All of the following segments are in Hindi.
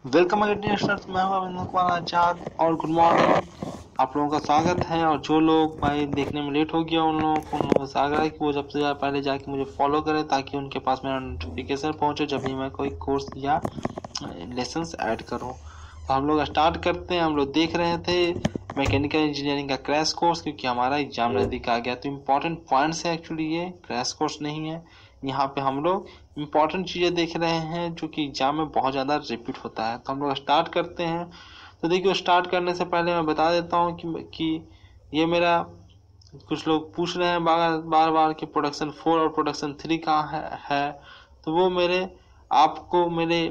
वेलकम लिसनर्स, मैं हूं अविंदर कुमार आजाद और गुड मॉर्निंग। आप लोगों का स्वागत है। और जो लोग भाई देखने में लेट हो गया उन लोगों से आग्रह है कि वो सबसे ज़्यादा पहले जाके मुझे फॉलो करें ताकि उनके पास मेरा नोटिफिकेशन पहुंचे जब भी मैं कोई कोर्स या लेसन्स ऐड करूं। तो हम लोग स्टार्ट करते हैं। हम लोग देख रहे थे मैकेनिकल इंजीनियरिंग का क्रैश कोर्स, क्योंकि हमारा एग्जाम नज़दीक आ गया। तो इम्पोर्टेंट पॉइंट्स है, एक्चुअली ये क्रैश कोर्स नहीं है। यहाँ पे हम लोग इम्पोर्टेंट चीज़ें देख रहे हैं जो कि एग्जाम में बहुत ज़्यादा रिपीट होता है। तो हम लोग स्टार्ट करते हैं। तो देखिए, स्टार्ट करने से पहले मैं बता देता हूँ कि ये मेरा, कुछ लोग पूछ रहे हैं बार बार बार कि प्रोडक्शन 4 और प्रोडक्शन 3 कहाँ है। तो वो आपको मेरे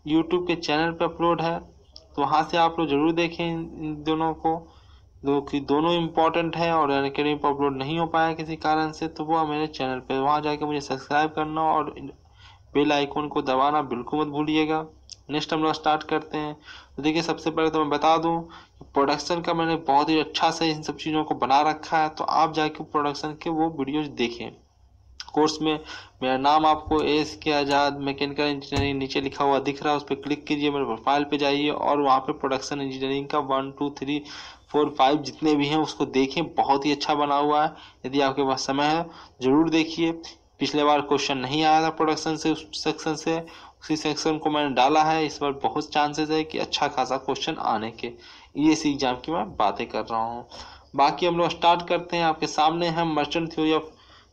यूट्यूब के चैनल पे अपलोड है, तो वहाँ से आप लोग ज़रूर देखें इन दोनों को, जो कि दोनों इम्पोर्टेंट है। और अनअकैडमी पर अपलोड नहीं हो पाया किसी कारण से, तो वो मेरे चैनल पे वहाँ जाके मुझे सब्सक्राइब करना और बेल आइकन को दबाना बिल्कुल मत भूलिएगा। नेक्स्ट हम लोग स्टार्ट करते हैं। तो देखिए, सबसे पहले तो मैं बता दूं कि प्रोडक्शन का मैंने बहुत ही अच्छा से इन सब चीज़ों को बना रखा है, तो आप जाके प्रोडक्शन के वो वीडियोज देखें। कोर्स में मेरा नाम आपको एस के आज़ाद मैकेनिकल इंजीनियरिंग नीचे लिखा हुआ दिख रहा है, उस पर क्लिक कीजिए, मेरे प्रोफाइल पे जाइए और वहाँ पे प्रोडक्शन इंजीनियरिंग का 1 2 3 4 5 जितने भी हैं उसको देखें। बहुत ही अच्छा बना हुआ है। यदि आपके पास समय है ज़रूर देखिए। पिछले बार क्वेश्चन नहीं आया था प्रोडक्शन से, उस सेक्शन से, उसी सेक्शन को मैंने डाला है। इस बार बहुत चांसेस है कि अच्छा खासा क्वेश्चन आने के। ये इसी एग्जाम की मैं बातें कर रहा हूँ। बाकी हम लोग स्टार्ट करते हैं। आपके सामने है मर्चेंट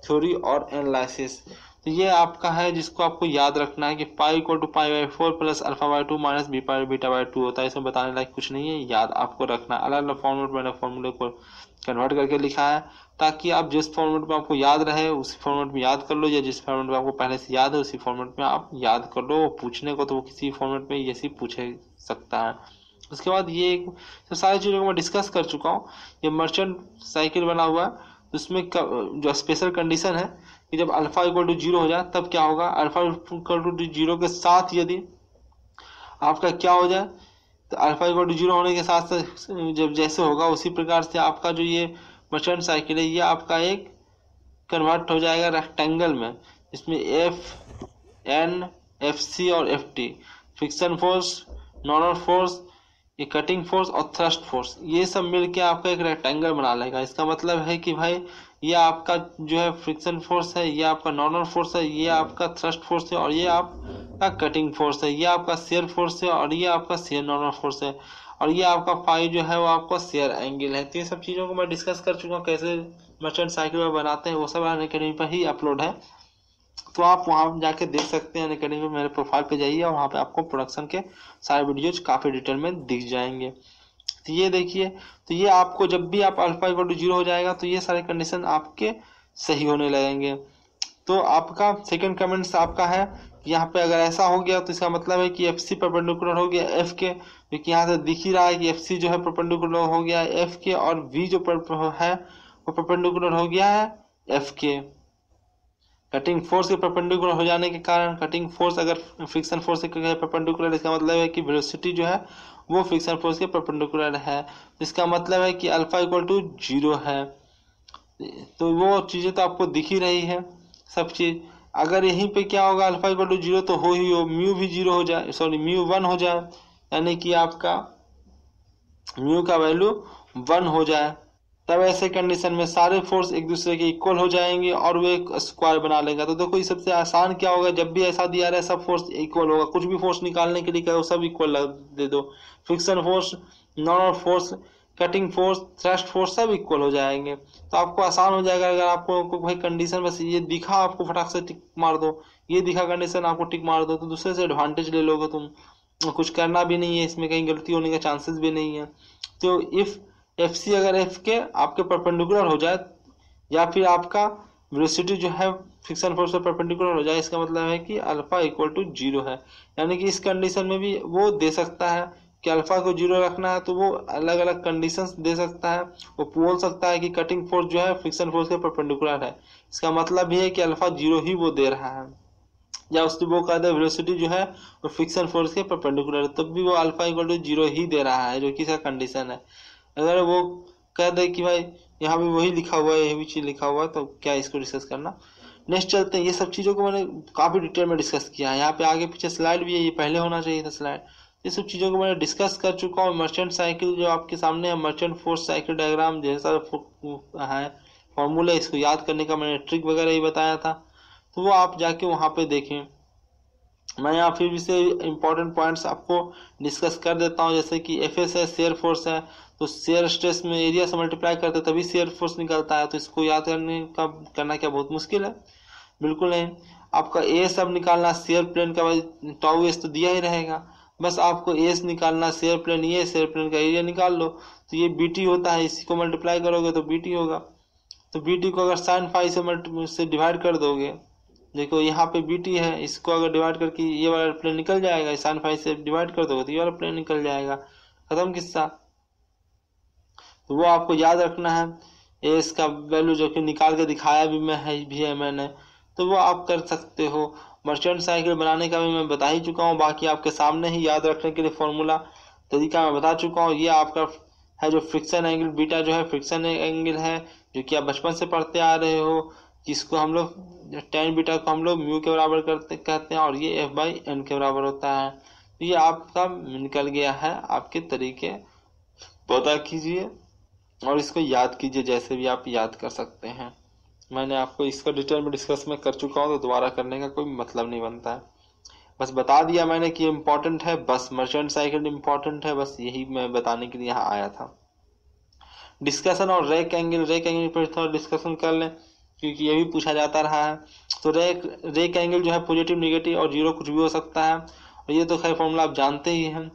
थ्योरी और एनालिसिस। तो ये आपका है जिसको आपको याद रखना है कि pi equal to pi by 4 plus alpha by 2 minus B pi beta by 2 होता है। इसमें बताने लायक कुछ नहीं है, याद आपको रखना है। अलग अलग फॉर्मेट मैंने फॉर्मूले को कन्वर्ट करके लिखा है ताकि आप जिस फॉर्मेट में आपको याद रहे उसी फॉर्मेट में याद कर लो, या जिस फॉर्मेट में आपको पहले से याद है उसी फॉर्मेट में आप याद कर लो। पूछने को तो वो किसी फॉर्मेट में ऐसे पूछे सकता है। उसके बाद ये सब सारी चीज़ों को मैं डिस्कस कर चुका हूँ। ये मर्चेंट साइकिल बना हुआ है, तो उसमें जो स्पेशल कंडीशन है कि जब अल्फा इक्वल टू 0 हो जाए तब क्या होगा। अल्फा इक्वल टू 0 के साथ यदि आपका क्या हो जाए, तो अल्फा इक्वल टू 0 होने के साथ साथ जब जैसे होगा उसी प्रकार से आपका जो ये मर्चेंट साइकिल है ये आपका एक कन्वर्ट हो जाएगा रेक्टेंगल में, जिसमें एफ एन एफ सी और F T friction force, normal force, ये कटिंग फोर्स और थ्रस्ट फोर्स, ये सब मिलके आपका एक रेक्टेंगल बना लेगा। इसका मतलब है कि भाई ये आपका जो है फ्रिक्शन फोर्स है, ये आपका नॉर्मल फोर्स है, ये आपका थ्रस्ट फोर्स है और ये आपका कटिंग फोर्स है, ये आपका शेयर फोर्स है और ये आपका शेयर नॉर्मल फोर्स है, और ये आपका फाई जो है वो आपका शेयर एंगल है। तो ये सब चीज़ों को मैं डिस्कस कर चुका हूँ कैसे मर्चेंट साइकिल में बनाते हैं, वो सब अनअकैडमी पर ही अपलोड है। तो आप वहाँ जाके देख सकते हैं। अनअकैडमी में मेरे प्रोफाइल पे जाइए और वहाँ पे आपको प्रोडक्शन के सारे वीडियोज काफ़ी डिटेल में दिख जाएंगे। तो ये देखिए, तो ये आपको जब भी आप अल्फा इक्वल टू 0 हो जाएगा तो ये सारे कंडीशन आपके सही होने लगेंगे। तो आपका सेकंड कमेंट्स आपका है कि यहाँ पे अगर ऐसा हो गया तो इसका मतलब है कि एफ सी परपेंडिकुलर हो गया एफ के, क्योंकि यहाँ से दिख ही रहा है कि एफ सी जो है परपेंडिकुलर हो गया है एफ के, और वी जो है वो परपेंडिकुलर हो गया है एफ के। कटिंग फोर्स के परपेंडिकुलर हो जाने के कारण, कटिंग फोर्स अगर फ्रिक्शन फोर्स के परपेंडिकुलर, इसका मतलब है कि वेलोसिटी जो है वो फ्रिक्शन फोर्स के परपेंडिकुलर है। इसका मतलब है कि अल्फा इक्वल टू 0 है। तो वो चीज़ें तो आपको दिख ही रही है सब चीज़। अगर यहीं पे क्या होगा, अल्फा इक्वल टू 0 तो हो ही हो, म्यू भी 0 हो जाए, सॉरी म्यू 1 हो जाए, यानी कि आपका म्यू का वैल्यू 1 हो जाए। तब ऐसे कंडीशन में सारे फोर्स एक दूसरे के इक्वल हो जाएंगे और वो एक स्क्वायर बना लेगा। तो देखो ये सबसे आसान क्या होगा, जब भी ऐसा दिया रहे सब फोर्स इक्वल होगा। कुछ भी फोर्स निकालने के लिए कहो सब इक्वल दे दो, friction force, normal force, cutting force, thrust force सब इक्वल हो जाएंगे। तो आपको आसान हो जाएगा। अगर आपको भाई कंडीशन बस ये दिखा, आपको फटाक से टिक मार दो, ये दिखा कंडीशन आपको टिक मार दो, तो दूसरे से एडवांटेज ले लोगे तुम। कुछ करना भी नहीं है, इसमें कहीं गलती होने के चांसेस भी नहीं है। तो इफ एफ सी अगर एफ के आपके परपेंडिकुलर हो जाए, या फिर आपका वेलोसिटी जो है फ्रिक्शन फोर्स पर परपेंडिकुलर हो जाए, इसका मतलब है कि अल्फा इक्वल टू 0 है। यानी कि इस कंडीशन में भी वो दे सकता है कि अल्फा को 0 रखना है, तो वो अलग अलग कंडीशंस दे सकता है। वो बोल सकता है कि कटिंग फोर्स जो है फ्रिक्शन फोर्स के परपेंडिकुलर है, इसका मतलब ये है कि अल्फा 0 ही वो दे रहा है। या उसकी वो कहते हैं वेलोसिटी जो है वो फ्रिक्शन फोर्स के परपेंडिकुलर है, तब भी वो अल्फा इक्वल टू 0 ही दे रहा है, जो कि इसका कंडीशन है। अगर वो कह दे कि भाई यहाँ भी वही लिखा हुआ है, यही भी चीज़ लिखा हुआ है, तो क्या इसको डिस्कस करना। नेक्स्ट चलते हैं। ये सब चीज़ों को मैंने काफ़ी डिटेल में डिस्कस किया है। यहाँ पे आगे पीछे स्लाइड भी है, ये पहले होना चाहिए था स्लाइड। ये सब चीज़ों को मैंने डिस्कस कर चुका हूँ। मर्चेंट साइकिल जो आपके सामने है, मर्चेंट फोर्स साइकिल डायग्राम जैसा है फॉर्मूला, इसको याद करने का मैंने ट्रिक वगैरह ही बताया था, तो वो आप जाके वहाँ पे देखें। मैं यहाँ फिर भी से इम्पोर्टेंट पॉइंट्स आपको डिस्कस कर देता हूँ, जैसे कि एफएस है, शेयर फोर्स है, तो शेयर स्ट्रेस में एरिया से मल्टीप्लाई करते तभी शेयर फोर्स निकलता है, तो इसको याद करना क्या बहुत मुश्किल है? बिल्कुल नहीं। आपका एस अब निकालना, शेयर प्लेन का टाउ एस तो दिया ही रहेगा, बस आपको एस निकालना, शेयर प्लेन, ये शेयर प्लेन का एरिया निकाल लो, तो ये बीटी होता है, इसी को मल्टीप्लाई करोगे तो बीटी होगा। तो बीटी को अगर साइन फाई से डिवाइड कर दोगे, देखो यहाँ पे बीटी है, इसको अगर डिवाइड करके ये वाला प्लेन निकल जाएगा, साइन फाई से डिवाइड कर दोगे तो ये वाला प्लेन निकल जाएगा, खत्म किस्सा। तो वो आपको याद रखना है। एस का वैल्यू जो कि निकाल के दिखाया भी है मैंने, तो वो आप कर सकते हो। मर्चेंट साइकिल बनाने का भी मैं बता ही चुका हूँ, बाकी आपके सामने ही याद रखने के लिए फॉर्मूला तरीका मैं बता चुका हूँ। ये आपका है जो फ्रिक्शन एंगल, बीटा जो है फ्रिक्शन एंगल है, जो कि आप बचपन से पढ़ते आ रहे हो, जिसको हम लोग टेन बीटा को हम लोग म्यू के बराबर कहते हैं, और ये एफ बाई एन के बराबर होता है। तो ये आपका निकल गया है, आपके तरीके पता कीजिए और इसको याद कीजिए, जैसे भी आप याद कर सकते हैं। मैंने आपको इसका डिटेल में डिस्कस में कर चुका हूँ, तो दोबारा करने का कोई मतलब नहीं बनता है। बस बता दिया मैंने कि इम्पोर्टेंट है, बस मर्चेंट साइकिल इम्पोर्टेंट है, बस यही मैं बताने के लिए यहाँ आया था। डिस्कशन और रेक एंगल पर थोड़ा डिस्कशन कर लें, क्योंकि ये भी पूछा जाता रहा है। तो रेक एंगल जो है पॉजिटिव, नेगेटिव और जीरो कुछ भी हो सकता है, और ये तो खैर फॉर्मूला आप जानते ही हैं।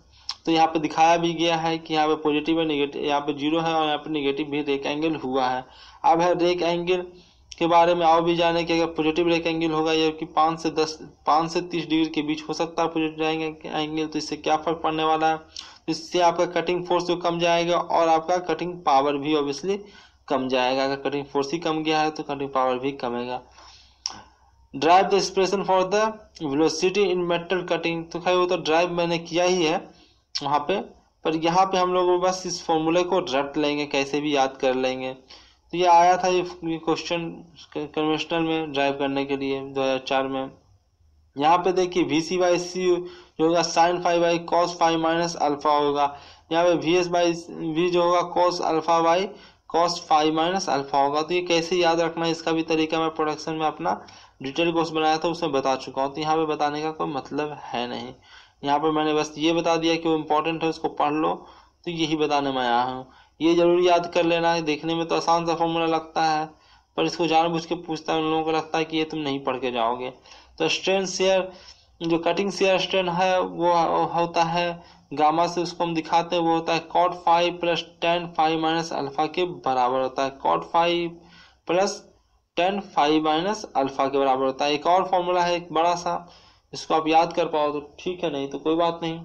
तो यहाँ पे दिखाया भी गया है कि यहाँ पे पॉजिटिव है, नेगेटिव, यहाँ पे जीरो है, और यहाँ पे नेगेटिव भी रेक एंगल हुआ है। अब है रेक एंगल के बारे में आओ भी जाने कि अगर पॉजिटिव रेक एंगल होगा, ये कि 5 से 30 डिग्री के बीच हो सकता है पॉजिटिव एंगल, तो इससे क्या फर्क पड़ने वाला है? इससे आपका कटिंग फोर्स तो कम जाएगा, और आपका कटिंग पावर भी ऑब्वियसली कम जाएगा। अगर कटिंग फोर्स ही कम गया है तो कटिंग पावर भी कमेगा। Derive the expression for the velocity in metal cutting, तो खैर वो तो ड्राइव मैंने किया ही है वहाँ पे, पर यहाँ पे हम लोग बस इस फॉर्मूले को रट लेंगे, कैसे भी याद कर लेंगे। तो ये आया था, ये क्वेश्चन कन्वेंशनल में ड्राइव करने के लिए 2004 में। यहाँ पे देखिए वी सी बाई सी जो होगा sine five by cos five minus alpha होगा, यहाँ पे वी एस बाई वी जो होगा cos alpha by cos five minus alpha होगा। तो ये कैसे याद रखना है, इसका भी तरीका मैं प्रोडक्शन में अपना डिटेल कोर्स बनाया था, उसमें बता चुका हूँ, तो यहाँ पे बताने का कोई मतलब है नहीं। यहाँ पे मैंने बस ये बता दिया कि वो इम्पोर्टेंट है, उसको पढ़ लो, तो यही बताने में आया हूँ। ये जरूर याद कर लेना है, देखने में तो आसान सा फॉर्मूला लगता है, पर इसको जानबूझ के पूछता है, उन लोगों को लगता है कि ये तुम नहीं पढ़ के जाओगे। तो स्ट्रेन शेयर, जो कटिंग शेयर स्ट्रेन है वो होता है गामा से, उसको हम दिखाते हैं, वो होता है cot five plus tan five minus alpha के बराबर होता है। Cot five plus tan five minus alpha के बराबर होता है। एक और फॉर्मूला है एक बड़ा सा, इसको आप याद कर पाओ तो ठीक है, नहीं तो कोई बात नहीं।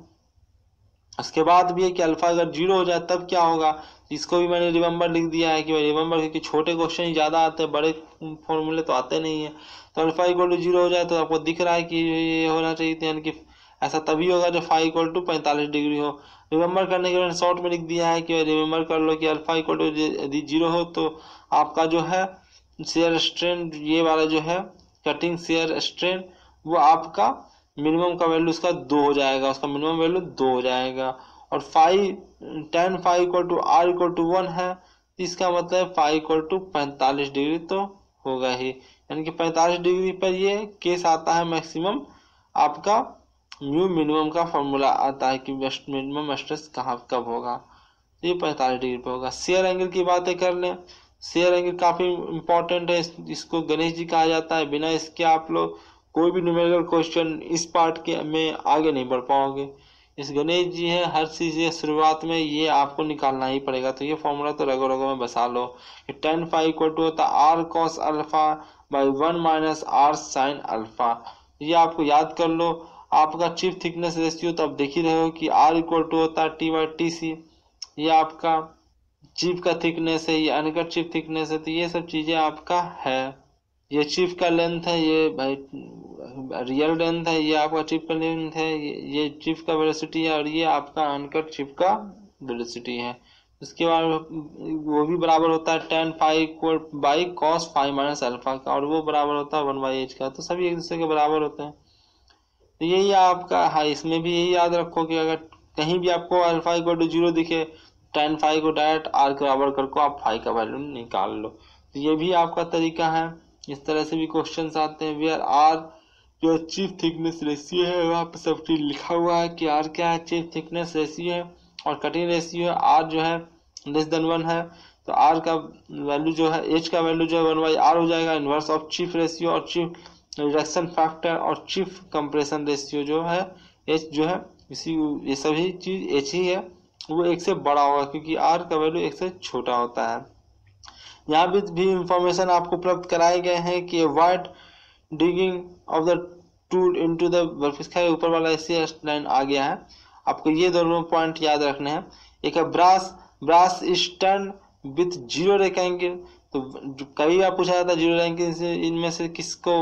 उसके बाद भी है कि अल्फा अगर जीरो हो जाए तब क्या होगा, इसको भी मैंने रिमेंबर लिख दिया है कि भाई रिमेंबर, क्योंकि छोटे क्वेश्चन ही ज़्यादा आते हैं, बड़े फॉर्मूले तो आते नहीं है। तो अल्फा इक्वल टू जीरो हो जाए तो आपको दिख रहा है कि ये होना चाहिए, यानी कि ऐसा तभी होगा जब फाइव इक्वल टू 45 डिग्री हो। रिमेंबर करने के लिए शॉर्ट में लिख दिया है कि रिमेंबर कर लो कि अल्फा इक्वल टू यदि जीरो हो तो आपका जो है शेयर स्ट्रेन, ये वाला जो है कटिंग शेयर स्ट्रेन, वो आपका मिनिमम का वैल्यू उसका 2 हो जाएगा, उसका मिनिमम वैल्यू 2 हो जाएगा। और tan five equal to R equal to 1 है, इसका मतलब फाइव इक्वल टू 45 डिग्री तो होगा ही, यानी कि 45 डिग्री पर ये केस आता है मैक्सिमम, आपका म्यू मिनिमम का फॉर्मूला आता है कि मिनिमम स्ट्रेस कहाँ कब होगा, तो ये 45 डिग्री पर होगा। शेयर एंगल की बातें कर लें, शेयर एंगल काफी इंपॉर्टेंट है, इसको गणेश जी कहा जाता है, बिना इसके आप लोग कोई भी न्यूमेरिकल क्वेश्चन इस पार्ट के में आगे नहीं बढ़ पाओगे। इस गणेश जी है, हर चीज के शुरुआत में ये आपको निकालना ही पड़ेगा। तो ये फॉर्मूला तो रगो रगो में बसा लो कि टेन फाइव इक्वल टू होता है R cos alpha by 1 minus R sine alpha. ये आपको याद कर लो। आपका चिप थिकनेस रेशियो तो आप देख ही रहे हो कि आर इक्वल टू होता है टी बाई टी सी, ये आपका चिप का थिकनेस है, ये अनकट चिप थिकनेस है, तो ये सब चीजें आपका है। ये चिप का लेंथ है, ये भाई रियल लेंथ है, ये आपका चिप का लेंथ है, ये चिप का वेलोसिटी है, और ये आपका अनकट चिप का वेलोसिटी है। उसके बाद वो भी बराबर होता है ten five by cos five minus alpha का, और वो बराबर होता है 1/h का। तो सभी एक दूसरे के बराबर होते हैं। तो यही आपका, हाँ इसमें भी यही याद रखो कि अगर कहीं भी आपको अल्फा इक्वल टू 0 दिखे, tan फाइव को डायरेक्ट आर के बराबर करके आप फाइव का वैल्यू निकाल लो। तो ये भी आपका तरीका है। इस तरह से भी क्वेश्चंस आते हैं। वेयर आर जो चीफ थिकनेस रेशियो है, वहाँ पे सब चीज लिखा हुआ है कि आर क्या है, चीफ थिकनेस रेशियो है और कटिंग रेशियो है। आर जो है लेस देन 1 है, तो आर का वैल्यू जो है, एच का वैल्यू जो है 1/r हो जाएगा, इनवर्स ऑफ चीफ रेशियो और चीफ रिडक्शन फैक्टर और चीफ कंप्रेशन रेशियो जो है एच जो है, इसी ये सभी चीज एच ही है, वो एक से बड़ा होगा क्योंकि आर का वैल्यू एक से छोटा होता है। यहाँ भी इंफॉर्मेशन आपको उपलब्ध कराए गए हैं कि avoid digging of the tool into the workpiece. खैर ऊपर वाला ऐसे लाइन आ गया है, आपको ये दोनों पॉइंट याद रखने हैं। एक है brass, brass is turn with zero rake angle. तो कभी बार पूछा जाता है जीरो रैंक से इनमें से किसको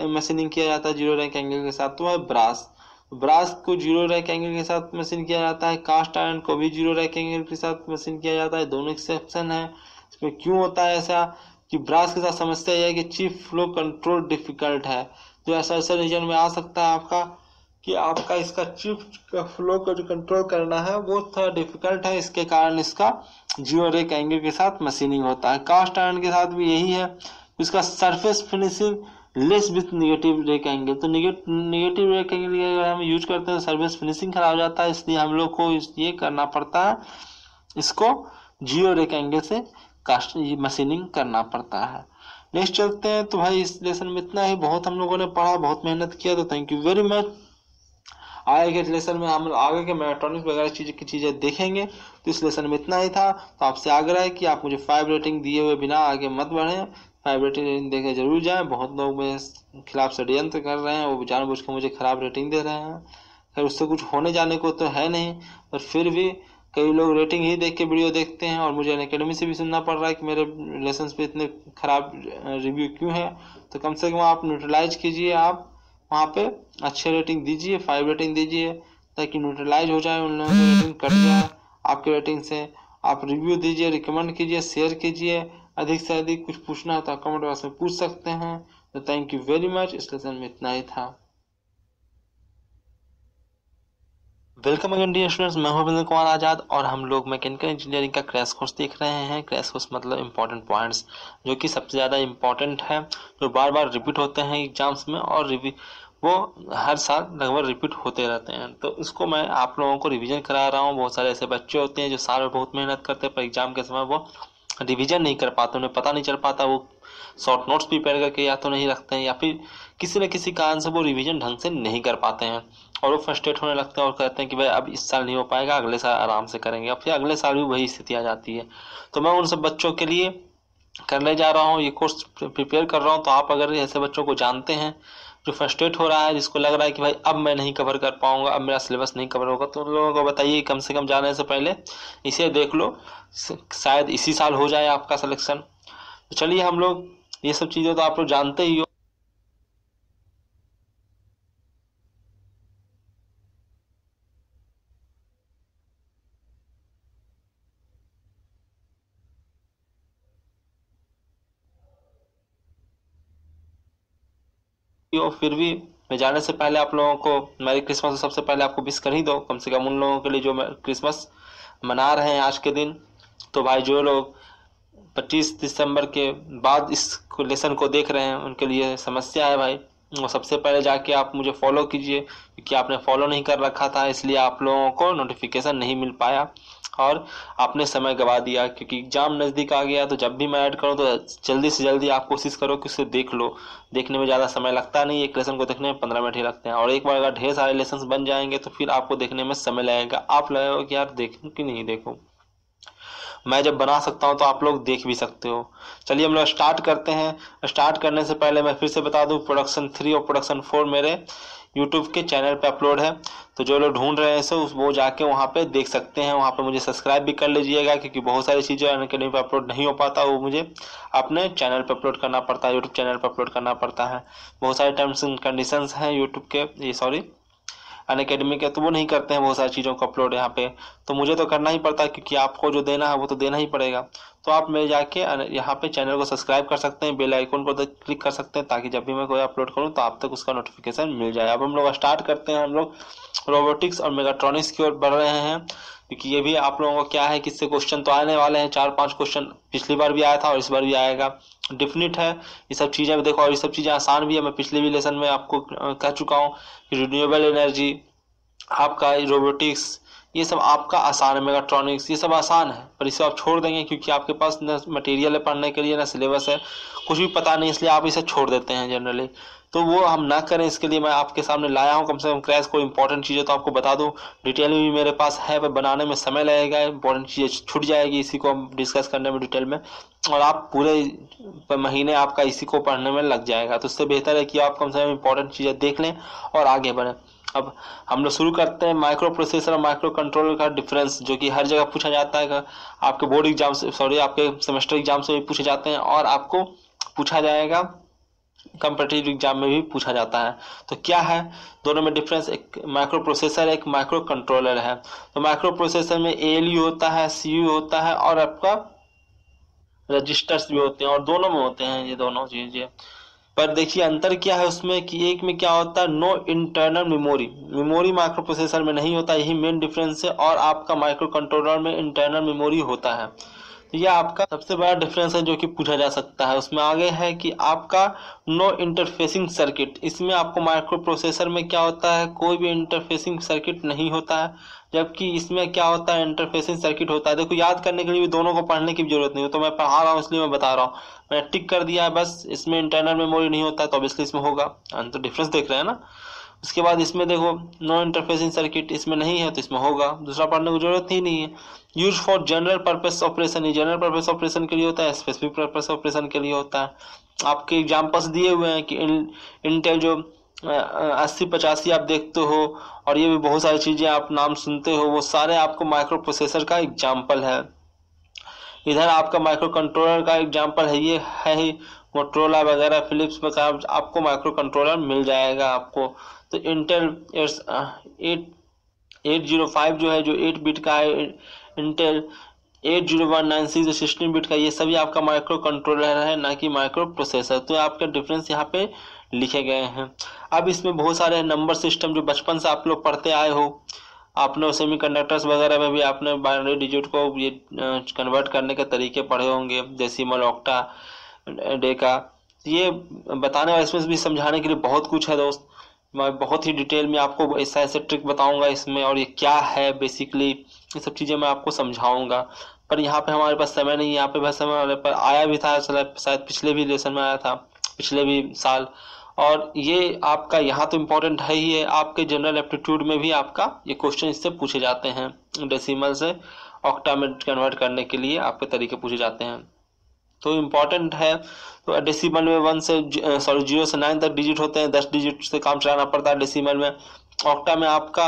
मशीनिंग किया जाता है जीरो रैंक एंगल के साथ, तो है ब्रास। ब्रास को जीरो रैक एंगल के साथ मशीन किया जाता है। कास्ट आयरन को भी जीरो रैक एंगल के साथ मशीन किया जाता है। दोनों एक्सेप्शन है। इसमें क्यों होता है ऐसा कि ब्रास के साथ समस्या यह है कि चीफ फ्लो कंट्रोल डिफिकल्ट है। तो ऐसा ऐसा रीजन में आ सकता है आपका कि आपका इसका चिप का फ्लो को जो कंट्रोल करना है वो थोड़ा डिफिकल्ट है, इसके कारण इसका जीरो रेक एंगल के साथ मशीनिंग होता है। कास्ट आयरन के साथ भी यही है, इसका surface finishing less with negative rake angle. तो निगेटिव रेक एंगल अगर हम यूज करते हैं सरफेस फिनिशिंग खराब हो जाता है, इसलिए हम लोग को ये करना पड़ता है, इसको जीरो रेक एंगल से कास्ट मशीनिंग करना पड़ता है। नेक्स्ट चलते हैं। तो भाई इस लेसन में इतना ही, बहुत हम लोगों ने पढ़ा, बहुत मेहनत किया, तो थैंक यू वेरी मच। आगे के लेसन में हम आगे के मैट्रॉनिक्स वगैरह चीजें देखेंगे। तो इस लेसन में इतना ही था। तो आपसे आग्रह है कि आप मुझे 5 रेटिंग दिए हुए बिना आगे मत बढ़ें, 5 रेटिंग देके जरूर जाएं। बहुत लोग मेरे खिलाफ षड्यंत्र कर रहे हैं, वो जानबूझ के मुझे खराब रेटिंग दे रहे हैं। खैर उससे कुछ होने जाने को तो है नहीं, पर फिर भी कई लोग रेटिंग ही देख के वीडियो देखते हैं और मुझे अनअकैडमी से भी सुनना पड़ रहा है कि मेरे लेसन्स पे इतने खराब रिव्यू क्यों है। तो कम से कम आप न्यूट्रलाइज कीजिए, आप वहाँ पे अच्छे रेटिंग दीजिए, 5 रेटिंग दीजिए, ताकि न्यूट्रलाइज हो जाए, उन लोगों की रेटिंग कट जाए आपके रेटिंग से। आप रिव्यू दीजिए, रिकमेंड कीजिए, शेयर कीजिए। अधिक से अधिक कुछ पूछना है तो कमेंट बॉक्स में पूछ सकते हैं। तो थैंक यू वेरी मच। इस लेसन में इतना ही था। वेलकम अगेन डियर स्टूडेंट्स, मैं हूं अरविंद कुमार आजाद और हम लोग मैकेनिकल इंजीनियरिंग का क्रैश कोर्स देख रहे हैं। क्रैश कोर्स मतलब इंपॉर्टेंट पॉइंट्स जो कि सबसे ज़्यादा इंपॉर्टेंट है, जो बार बार रिपीट होते हैं एग्जाम्स में और वो हर साल लगभग रिपीट होते रहते हैं। तो उसको मैं आप लोगों को रिवीजन करा रहा हूँ। बहुत सारे ऐसे बच्चे होते हैं जो साल में बहुत मेहनत करते हैं, पर एग्जाम के समय वो रिवीजन नहीं कर पाते, उन्हें पता नहीं चल पाता, वो शॉर्ट नोट्स प्रिपेयर करके या तो नहीं रखते हैं या फिर किसी न किसी कारण से वो रिवीजन ढंग से नहीं कर पाते हैं और वो फ्रस्ट्रेट होने लगते हैं और कहते हैं कि भाई अब इस साल नहीं हो पाएगा, अगले साल आराम से करेंगे। अब फिर अगले साल भी वही स्थिति आ जाती है। तो मैं उन सब बच्चों के लिए करने जा रहा हूँ, ये कोर्स प्रिपेयर कर रहा हूँ। तो आप अगर ऐसे बच्चों को जानते हैं जो फ्रस्ट्रेट हो रहा है, जिसको लग रहा है कि भाई अब मैं नहीं कवर कर पाऊंगा, अब मेरा सिलेबस नहीं कवर होगा, तो उन लोगों को बताइए कम से कम जाने से पहले इसे देख लो, शायद इसी साल हो जाए आपका सिलेक्शन। तो चलिए हम लोग, ये सब चीज़ें तो आप लोग जानते ही हो। फिर भी मैं जाने से पहले आप लोगों को मैरी क्रिसमस सबसे पहले आपको विश कर ही दो, कम से कम उन लोगों के लिए जो क्रिसमस मना रहे हैं आज के दिन। तो भाई जो लोग 25 दिसंबर के बाद इस लेसन को देख रहे हैं उनके लिए समस्या है भाई। और सबसे पहले जाके आप मुझे फॉलो कीजिए, क्योंकि आपने फॉलो नहीं कर रखा था, इसलिए आप लोगों को नोटिफिकेशन नहीं मिल पाया और आपने समय गवा दिया। क्योंकि एग्जाम नज़दीक आ गया, तो जब भी मैं ऐड करूँ तो जल्दी से जल्दी आप कोशिश करो कि उसे देख लो। देखने में ज़्यादा समय लगता नहीं, एक लेसन को देखने में 15 मिनट ही लगते हैं। और एक बार अगर ढेर सारे लेसन बन जाएंगे तो फिर आपको देखने में समय लगेगा, आप लगेगा कि यार देखूँ कि नहीं देखूँ। मैं जब बना सकता हूं तो आप लोग देख भी सकते हो। चलिए हम लोग स्टार्ट करते हैं। स्टार्ट करने से पहले मैं फिर से बता दूं, प्रोडक्शन 3 और प्रोडक्शन 4 मेरे यूट्यूब के चैनल पे अपलोड है। तो जो लोग ढूंढ रहे हैं सो वो जाके वहाँ पे देख सकते हैं। वहाँ पे मुझे सब्सक्राइब भी कर लीजिएगा, क्योंकि बहुत सारी चीज़ें अनअकैडमी पे अपलोड नहीं हो पाता, वो मुझे अपने चैनल पे अपलोड करना पड़ता है, यूट्यूब चैनल पे अपलोड करना पड़ता है। बहुत सारे टर्म्स एंड कंडीशंस हैं यूट्यूब के, ये सॉरी अनअकैडमी के, तो वो नहीं करते हैं बहुत सारी चीज़ों को अपलोड यहाँ पे। तो मुझे तो करना ही पड़ता है, क्योंकि आपको जो देना है वो तो देना ही पड़ेगा। तो आप मेरे जाके यहाँ पे चैनल को सब्सक्राइब कर सकते हैं, बेल आइकन को क्लिक कर सकते हैं, ताकि जब भी मैं कोई अपलोड करूँ तो आप तक उसका नोटिफिकेशन मिल जाए। अब हम लोग स्टार्ट करते हैं। हम लोग रोबोटिक्स और मेगाट्रॉनिक्स की ओर बढ़ रहे हैं, क्योंकि ये भी आप लोगों को क्या है कि इससे क्वेश्चन तो आने वाले हैं, 4-5 क्वेश्चन पिछली बार भी आया था और इस बार भी आएगा, डेफिनेट है ये सब चीज़ें। देखो, और ये सब चीज़ें आसान भी है, मैं पिछले भी लेसन में आपको कह चुका हूँ कि रिन्यूएबल एनर्जी, आपका रोबोटिक्स, ये सब आपका आसान है। मेगाट्रॉनिक्स ये सब आसान है, पर इसे आप छोड़ देंगे क्योंकि आपके पास न मटेरियल है पढ़ने के लिए, ना सिलेबस है, कुछ भी पता नहीं, इसलिए आप इसे छोड़ देते हैं जनरली। तो वो हम ना करें, इसके लिए मैं आपके सामने लाया हूँ, कम से कम क्रैश कोई इंपॉर्टेंट चीज़ें तो आपको बता दूँ। डिटेल में भी मेरे पास है, पर बनाने में समय लगेगा, इंपॉर्टेंट चीज़ें छूट जाएगी, इसी को हम डिस्कस करने में डिटेल में, और आप पूरे महीने आपका इसी को पढ़ने में लग जाएगा। तो इससे बेहतर है कि आप कम से कम इंपॉर्टेंट चीज़ें देख लें और आगे बढ़ें। अब हम लोग शुरू करते हैं माइक्रो प्रोसेसर और माइक्रो कंट्रोलर का डिफरेंस, जो कि हर जगह पूछा जाता है। आपके बोर्ड एग्जाम से, सॉरी, आपके सेमेस्टर एग्जाम से भी पूछे जाते हैं, और आपको पूछा जाएगा कंपटीटिव एग्जाम में भी पूछा जाता है। तो क्या है दोनों में डिफरेंस? एक माइक्रो प्रोसेसर, एक माइक्रो कंट्रोलर है। तो माइक्रो प्रोसेसर में ALU होता है, CU होता है, और आपका रजिस्टर्स भी होते हैं, और दोनों में होते हैं ये दोनों चीजें। पर देखिए अंतर क्या है उसमें, कि एक में क्या होता है, no internal memory, memory microprocessor में नहीं होता, यही मेन डिफरेंस है। और आपका माइक्रो कंट्रोलर में इंटरनल मेमोरी होता है। तो यह आपका सबसे बड़ा डिफरेंस है जो कि पूछा जा सकता है। उसमें आगे है कि आपका नो इंटरफेसिंग सर्किट, इसमें आपको माइक्रो प्रोसेसर में क्या होता है, कोई भी इंटरफेसिंग सर्किट नहीं होता है, जबकि इसमें क्या होता है, इंटरफेसिंग सर्किट होता है। देखो, याद करने के लिए भी दोनों को पढ़ने की भी जरूरत नहीं है, तो मैं पढ़ा रहा हूँ इसलिए मैं बता रहा हूँ। मैंने टिक कर दिया है बस, इसमें इंटरनल मेमोरी नहीं होता है, तो ऑब्वियसली इसमें होगा। तो डिफरेंस देख रहे हैं ना। उसके बाद इसमें देखो, नो इंटरफेसिंग सर्किट इसमें नहीं है, तो इसमें होगा, दूसरा पढ़ने की जरूरत ही नहीं है। Use for general purpose operation, ये जनरल पर्पस ऑपरेशन के लिए होता है, स्पेसिफिक पर्पस ऑपरेशन के लिए होता है। आपके एग्जाम्पल्स दिए हुए हैं कि इंटेल जो 8085 आप देखते हो, और ये भी बहुत सारी चीजें आप नाम सुनते हो, वो सारे आपको माइक्रो प्रोसेसर का एग्जाम्पल है। इधर आपका माइक्रो कंट्रोलर का एग्जांपल है, ये है ही मोटरोला वगैरह, फिलिप्स वगैरह, आपको माइक्रो कंट्रोलर मिल जाएगा आपको। तो इंटेल 805 जो है, जो 8 बिट का है, इंटेल 80196 जो 16 बिट का, ये सभी आपका माइक्रो कंट्रोलर है, ना कि माइक्रो प्रोसेसर। तो आपका डिफरेंस यहाँ पे लिखे गए हैं। अब इसमें बहुत सारे नंबर सिस्टम जो बचपन से आप लोग पढ़ते आए हो, आपने सेमीकंडक्टर्स वगैरह में भी आपने बाइनरी डिजिट को ये कन्वर्ट करने के तरीके पढ़े होंगे, डेसिमल, ऑक्टा, डेका। ये बताने और इसमें भी समझाने के लिए बहुत कुछ है दोस्त। मैं बहुत ही डिटेल में आपको ऐसा ऐसे ट्रिक बताऊंगा इसमें, और ये क्या है बेसिकली, ये सब चीज़ें मैं आपको समझाऊंगा। पर यहाँ पे हमारे पास समय नहीं है, यहाँ पे बस समय वाले पर आया भी था, शायद पिछले भी लेसन में आया था, पिछले भी साल। और ये आपका यहाँ तो इम्पोर्टेंट है ही है, आपके जनरल एप्टीट्यूड में भी आपका ये क्वेश्चन इससे पूछे जाते हैं, डेसिमल से ऑक्टा में कन्वर्ट करने के लिए आपके तरीके पूछे जाते हैं, तो इम्पोर्टेंट है। तो डेसिमल में 0 से 9 तक डिजिट होते हैं, 10 डिजिट से काम चलाना पड़ता है डेसिमल में। ऑक्टा में आपका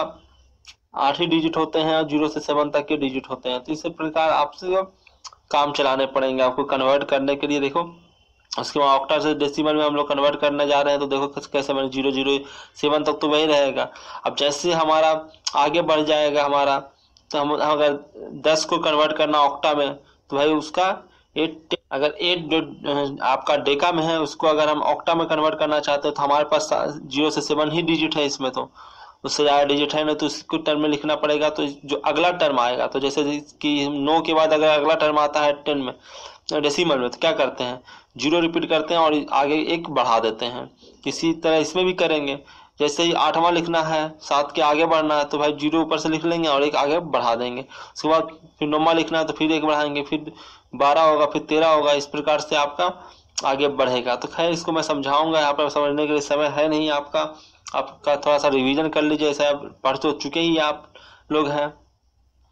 8 ही डिजिट होते हैं, और 0 से 7 तक के डिजिट होते हैं। तो इसी प्रकार आपसे काम चलाने पड़ेंगे आपको कन्वर्ट करने के लिए। देखो, उसके बाद ऑक्टा से डेसिमल में हम लोग कन्वर्ट करने जा रहे हैं, तो देखो कैसे मैंने 007 तक तो वही रहेगा। अब जैसे हमारा आगे बढ़ जाएगा हमारा, तो हम अगर 10 को कन्वर्ट करना ऑक्टा में, तो भाई उसका 8, अगर 8 आपका डेका में है, उसको अगर हम ऑक्टा में कन्वर्ट करना चाहते हैं, तो हमारे पास 0 से 7 ही डिजिट है इसमें, तो उससे ज़्यादा डिजिट है ना, तो इसको टर्म में लिखना पड़ेगा। तो जो अगला टर्म आएगा, तो जैसे कि 9 के बाद अगर अगला टर्म आता है 10 में डेसिमल में, तो क्या करते हैं, 0 रिपीट करते हैं और आगे 1 बढ़ा देते हैं। इसी तरह इसमें भी करेंगे, जैसे ही 8वां लिखना है, 7 के आगे बढ़ना है, तो भाई 0 ऊपर से लिख लेंगे और 1 आगे बढ़ा देंगे। उसके बाद फिर 9वां लिखना है, तो फिर 1 बढ़ाएंगे, फिर 12 होगा, फिर 13 होगा, इस प्रकार से आपका आगे बढ़ेगा। तो खैर इसको मैं समझाऊंगा, यहाँ पर समझने के लिए समय है नहीं आपका थोड़ा सा रिवीजन कर लीजिए, ऐसा आप पढ़ तो चुके ही आप लोग हैं।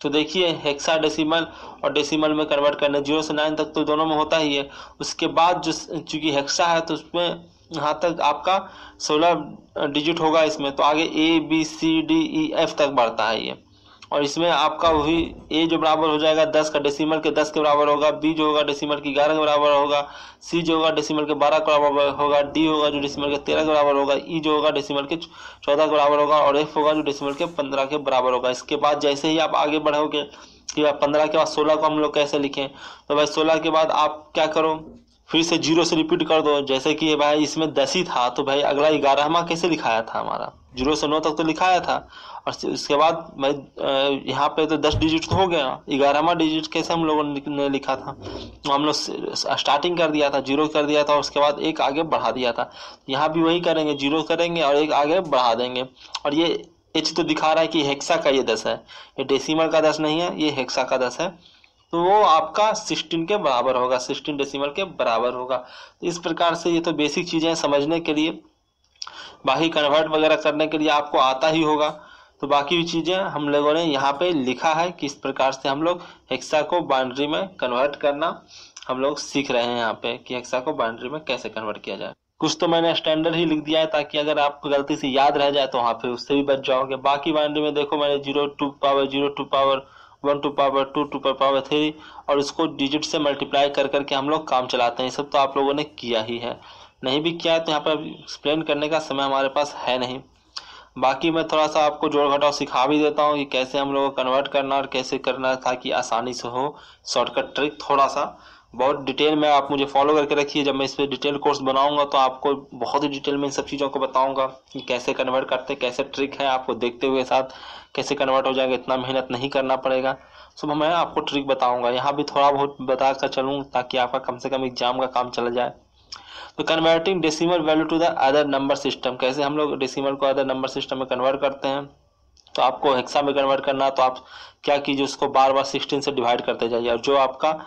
तो देखिए, हेक्सा डेसिमल और डेसिमल में कन्वर्ट करने 0 से 9 तक तो दोनों में होता ही है। उसके बाद जो चूंकि हेक्सा है, तो उसमें यहाँ तक आपका 16 डिजिट होगा इसमें, तो आगे A B C D E F तक बढ़ता है ये। और इसमें आपका वही ए जो बराबर हो जाएगा 10 का, डेसिमल के 10 के बराबर होगा, बी जो होगा डेसिमल की 11 के बराबर होगा, सी जो होगा डेसिमल के 12 के बराबर होगा, डी होगा जो डेसिमल के 13 के बराबर होगा, ई जो होगा डेसिमल के 14 के बराबर होगा, और एफ होगा जो डेसिमल के 15 के बराबर होगा। इसके बाद जैसे ही आप आगे बढ़ोगे कि 15 के बाद 16 को हम लोग कैसे लिखें, तो भाई 16 के बाद आप क्या करो, फिर से 0 से रिपीट कर दो। जैसे कि भाई इसमें 10 ही था, तो भाई अगला 11वां कैसे लिखाया था, हमारा 0 से 9 तक तो लिखाया था, और उसके बाद भाई यहाँ पे तो 10 डिजिट तो हो गया, 11वां डिजिट कैसे हम लोगों ने लिखा था, तो हम लोग स्टार्टिंग कर दिया था, 0 कर दिया था, उसके बाद एक आगे बढ़ा दिया था। यहाँ भी वही करेंगे, 0 करेंगे और एक आगे बढ़ा देंगे। और ये एच तो दिखा रहा है कि हेक्सा का ये 10 है, ये डेसिमल का 10 नहीं है, ये हेक्सा का 10 है, तो वो आपका 16 के बराबर होगा, 16 डेसिमल के बराबर होगा। तो इस प्रकार से ये तो बेसिक चीजें समझने के लिए, बाकी कन्वर्ट वगैरह करने के लिए आपको आता ही होगा। तो बाकी भी चीजें हम लोगों ने यहाँ पे लिखा है, किस प्रकार से हम लोग हेक्सा को बाइनरी में कन्वर्ट करना हम लोग सीख रहे हैं यहाँ पे, कि हेक्सा को बाइनरी में कैसे कन्वर्ट किया जाए। कुछ तो मैंने स्टैंडर्ड ही लिख दिया है, ताकि अगर आपको गलती से याद रह जाए तो वहाँ पे उससे भी बच जाओगे। बाकी बाइनरी में देखो मैंने 0 to power 0 to power 1 to power 2 to power 3, और उसको डिजिट से मल्टीप्लाई कर करके हम लोग काम चलाते हैं। ये सब तो आप लोगों ने किया ही है, नहीं भी किया है तो यहाँ पर एक्सप्लेन करने का समय हमारे पास है नहीं। बाकी मैं थोड़ा सा आपको जोड़ घटाव सिखा भी देता हूँ कि कैसे हम लोग को कन्वर्ट करना और कैसे करना, ताकि आसानी से हो। शॉर्टकट ट्रिक थोड़ा सा, बहुत डिटेल में आप मुझे फॉलो करके रखिए। जब मैं इस पर डिटेल कोर्स बनाऊंगा तो आपको बहुत ही डिटेल में इन सब चीज़ों को बताऊंगा कि कैसे कन्वर्ट करते, कैसे ट्रिक है, आपको देखते हुए साथ कैसे कन्वर्ट हो जाएगा, इतना मेहनत नहीं करना पड़ेगा। सुबह मैं आपको ट्रिक बताऊंगा, यहाँ भी थोड़ा बहुत बता कर चलूँ ताकि आपका कम से कम एग्जाम का काम चला जाए। तो converting decimal value to the other number system, कैसे हम लोग डेसिमल को अदर नंबर सिस्टम में कन्वर्ट करते हैं। तो आपको हेक्सा में कन्वर्ट करना, तो आप क्या कीजिए, उसको बार बार 16 से डिवाइड करते जाइए, और जो आपका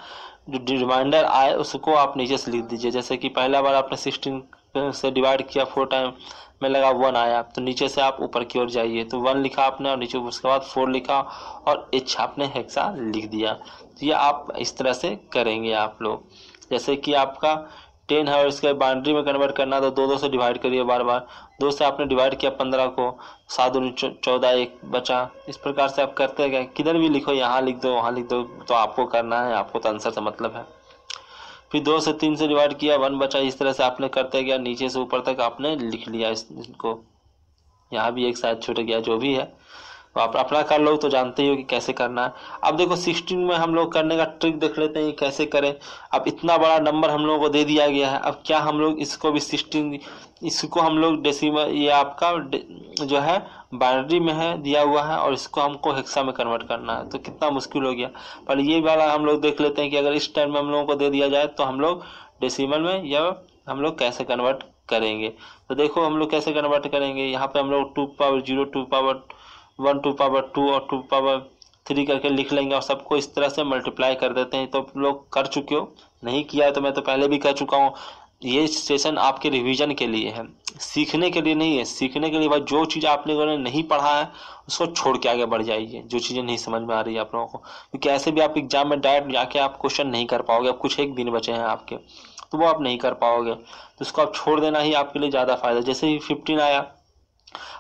जो रिमाइंडर आए उसको आप नीचे से लिख दीजिए। जैसे कि पहला बार आपने 16 से डिवाइड किया, 4 टाइम में लगा 1 आया, तो नीचे से आप ऊपर की ओर जाइए, तो 1 लिखा आपने, और नीचे उसके बाद 4 लिखा, और एच आपने हेक्सा लिख दिया। तो ये आप इस तरह से करेंगे आप लोग। जैसे कि आपका 10 है और इसके बाउंड्री में कन्वर्ट करना, तो 2 से डिवाइड करिए बार बार। 2 से आपने डिवाइड किया 15 को, 7 दूनी 14, 1 बचा। इस प्रकार से आप करते गए, किधर भी लिखो, यहाँ लिख दो वहाँ लिख दो, तो आपको करना है, आपको तो आंसर से मतलब है। फिर 2 से 3 से डिवाइड किया, 1 बचा। इस तरह से आपने करते गया, नीचे से ऊपर तक आपने लिख लिया इसको। यहाँ भी एक शायद छूट गया, जो भी है तो आप अपना कर लो, तो जानते ही हो कि कैसे करना है। अब देखो 16 में हम लोग करने का ट्रिक देख लेते हैं कैसे करें। अब इतना बड़ा नंबर हम लोगों को दे दिया गया है, अब क्या हम लोग इसको भी 16, इसको हम लोग डेसिमल, ये आपका जो है बाइनरी में है दिया हुआ है, और इसको हमको हेक्सा में कन्वर्ट करना है, तो कितना मुश्किल हो गया। पर ये वाला हम लोग देख लेते हैं कि अगर इस टाइम में हम लोगों को दे दिया जाए तो हम लोग डेसिमल में या हम लोग कैसे कन्वर्ट करेंगे। तो देखो हम लोग कैसे कन्वर्ट करेंगे। यहाँ पे हम लोग 2 पावर 0, 2 पावर 1, 2 पावर 2 और 2 पावर 3 करके लिख लेंगे, और सबको इस तरह से मल्टीप्लाई कर देते हैं। तो आप लोग कर चुके हो, नहीं किया है तो मैं तो पहले भी कह चुका हूँ। ये सेशन आपके रिवीजन के लिए है, सीखने के लिए नहीं है। सीखने के लिए भाई जो चीज़ आप लोगों ने नहीं पढ़ा है उसको छोड़ के आगे बढ़ जाइए, जो चीज़ें नहीं समझ में आ रही है आप लोगों को, क्योंकि ऐसे भी आप एग्जाम में डायरेक्ट जाके आप क्वेश्चन नहीं कर पाओगे। अब कुछ एक दिन बचे हैं आपके, तो वो आप नहीं कर पाओगे, तो उसको आप छोड़ देना ही आपके लिए ज़्यादा फायदा। जैसे ही 15 आया,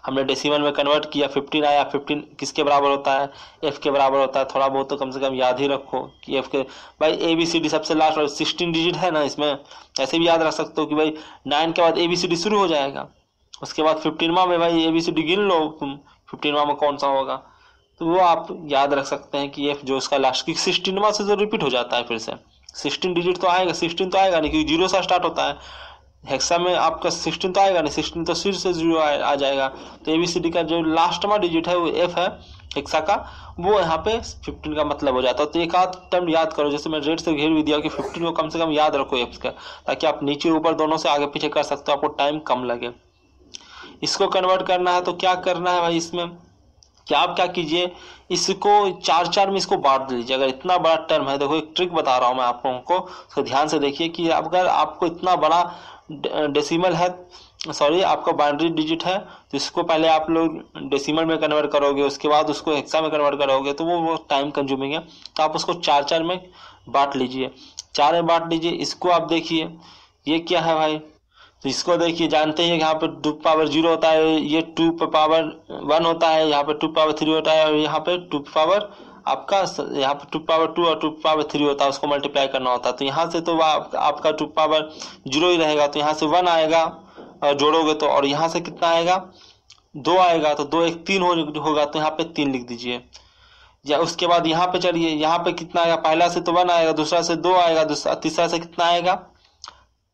हमने डेसिमल में कन्वर्ट किया, 15 आया, 15 किसके बराबर होता है, एफ के बराबर होता है। थोड़ा बहुत तो कम से कम याद ही रखो कि एफ के, भाई ए बी सी डी सबसे लास्ट और 16 डिजिट है ना इसमें, ऐसे भी याद रख सकते हो कि भाई 9 के बाद ए बी सी डी शुरू हो जाएगा, उसके बाद 15वां में भाई ए बी सी डी गिन लो तुम, 15वां में कौन सा होगा, तो वो आप याद रख सकते हैं कि एफ जो उसका लास्ट की 16वां से जो रिपीट हो जाता है, फिर से 16 डिजिट तो आएगा, 16 तो आएगा नहीं, क्योंकि 0 से स्टार्ट होता है। हेक्सा में आपका 16 तो आएगा नहीं, 16 तो फिर से 0 आ जाएगा। तो एबीसीडी का जो लास्ट में डिजिट है वो एफ है हेक्सा का, वो यहाँ पे 15 का मतलब हो जाता है। तो एक आध टर्म याद करो, जैसे मैं रेड से घेर भी दिया कि 15 को कम से कम याद रखो एफ का, ताकि आप नीचे ऊपर दोनों से आगे पीछे कर सकते हो, आपको टाइम कम लगे। इसको कन्वर्ट करना है तो क्या करना है भाई, इसमें क्या आप क्या कीजिए, इसको 4 में इसको बांट लीजिए। अगर इतना बड़ा टर्म है, देखो एक ट्रिक बता रहा हूँ मैं आप लोगों को, तो ध्यान से देखिए कि अगर आपको इतना बड़ा डेसिमल है, सॉरी आपका बाइनरी डिजिट है, तो इसको पहले आप लोग डेसिमल में कन्वर्ट करोगे, उसके बाद उसको हेक्सा में कन्वर्ट करोगे, तो वो टाइम कंज्यूमिंग है। तो आप उसको 4 में बांट लीजिए, 4 में बांट लीजिए। इसको आप देखिए ये क्या है भाई, तो इसको देखिए, जानते हैं कि यहाँ पे 2 पावर 0 होता है, ये 2 पावर 1 होता है, यहाँ पे 2 पावर 3 होता है, और यहाँ पे 2 पावर आपका यहाँ पे 2 पावर 2 और 2 पावर 3 होता है, उसको मल्टीप्लाई करना होता है। तो यहाँ से तो आपका 2 पावर 0 ही रहेगा, तो यहाँ से 1 आएगा और जोड़ोगे तो, और यहाँ से कितना आएगा 2 आएगा, तो 2 1 3 होगा, तो यहाँ पे 3 लिख दीजिए। या उसके बाद यहाँ पे चलिए, यहाँ पे कितना आएगा, पहला से तो 1 आएगा, दूसरा से 2 आएगा, दूसरा तीसरा से कितना आएगा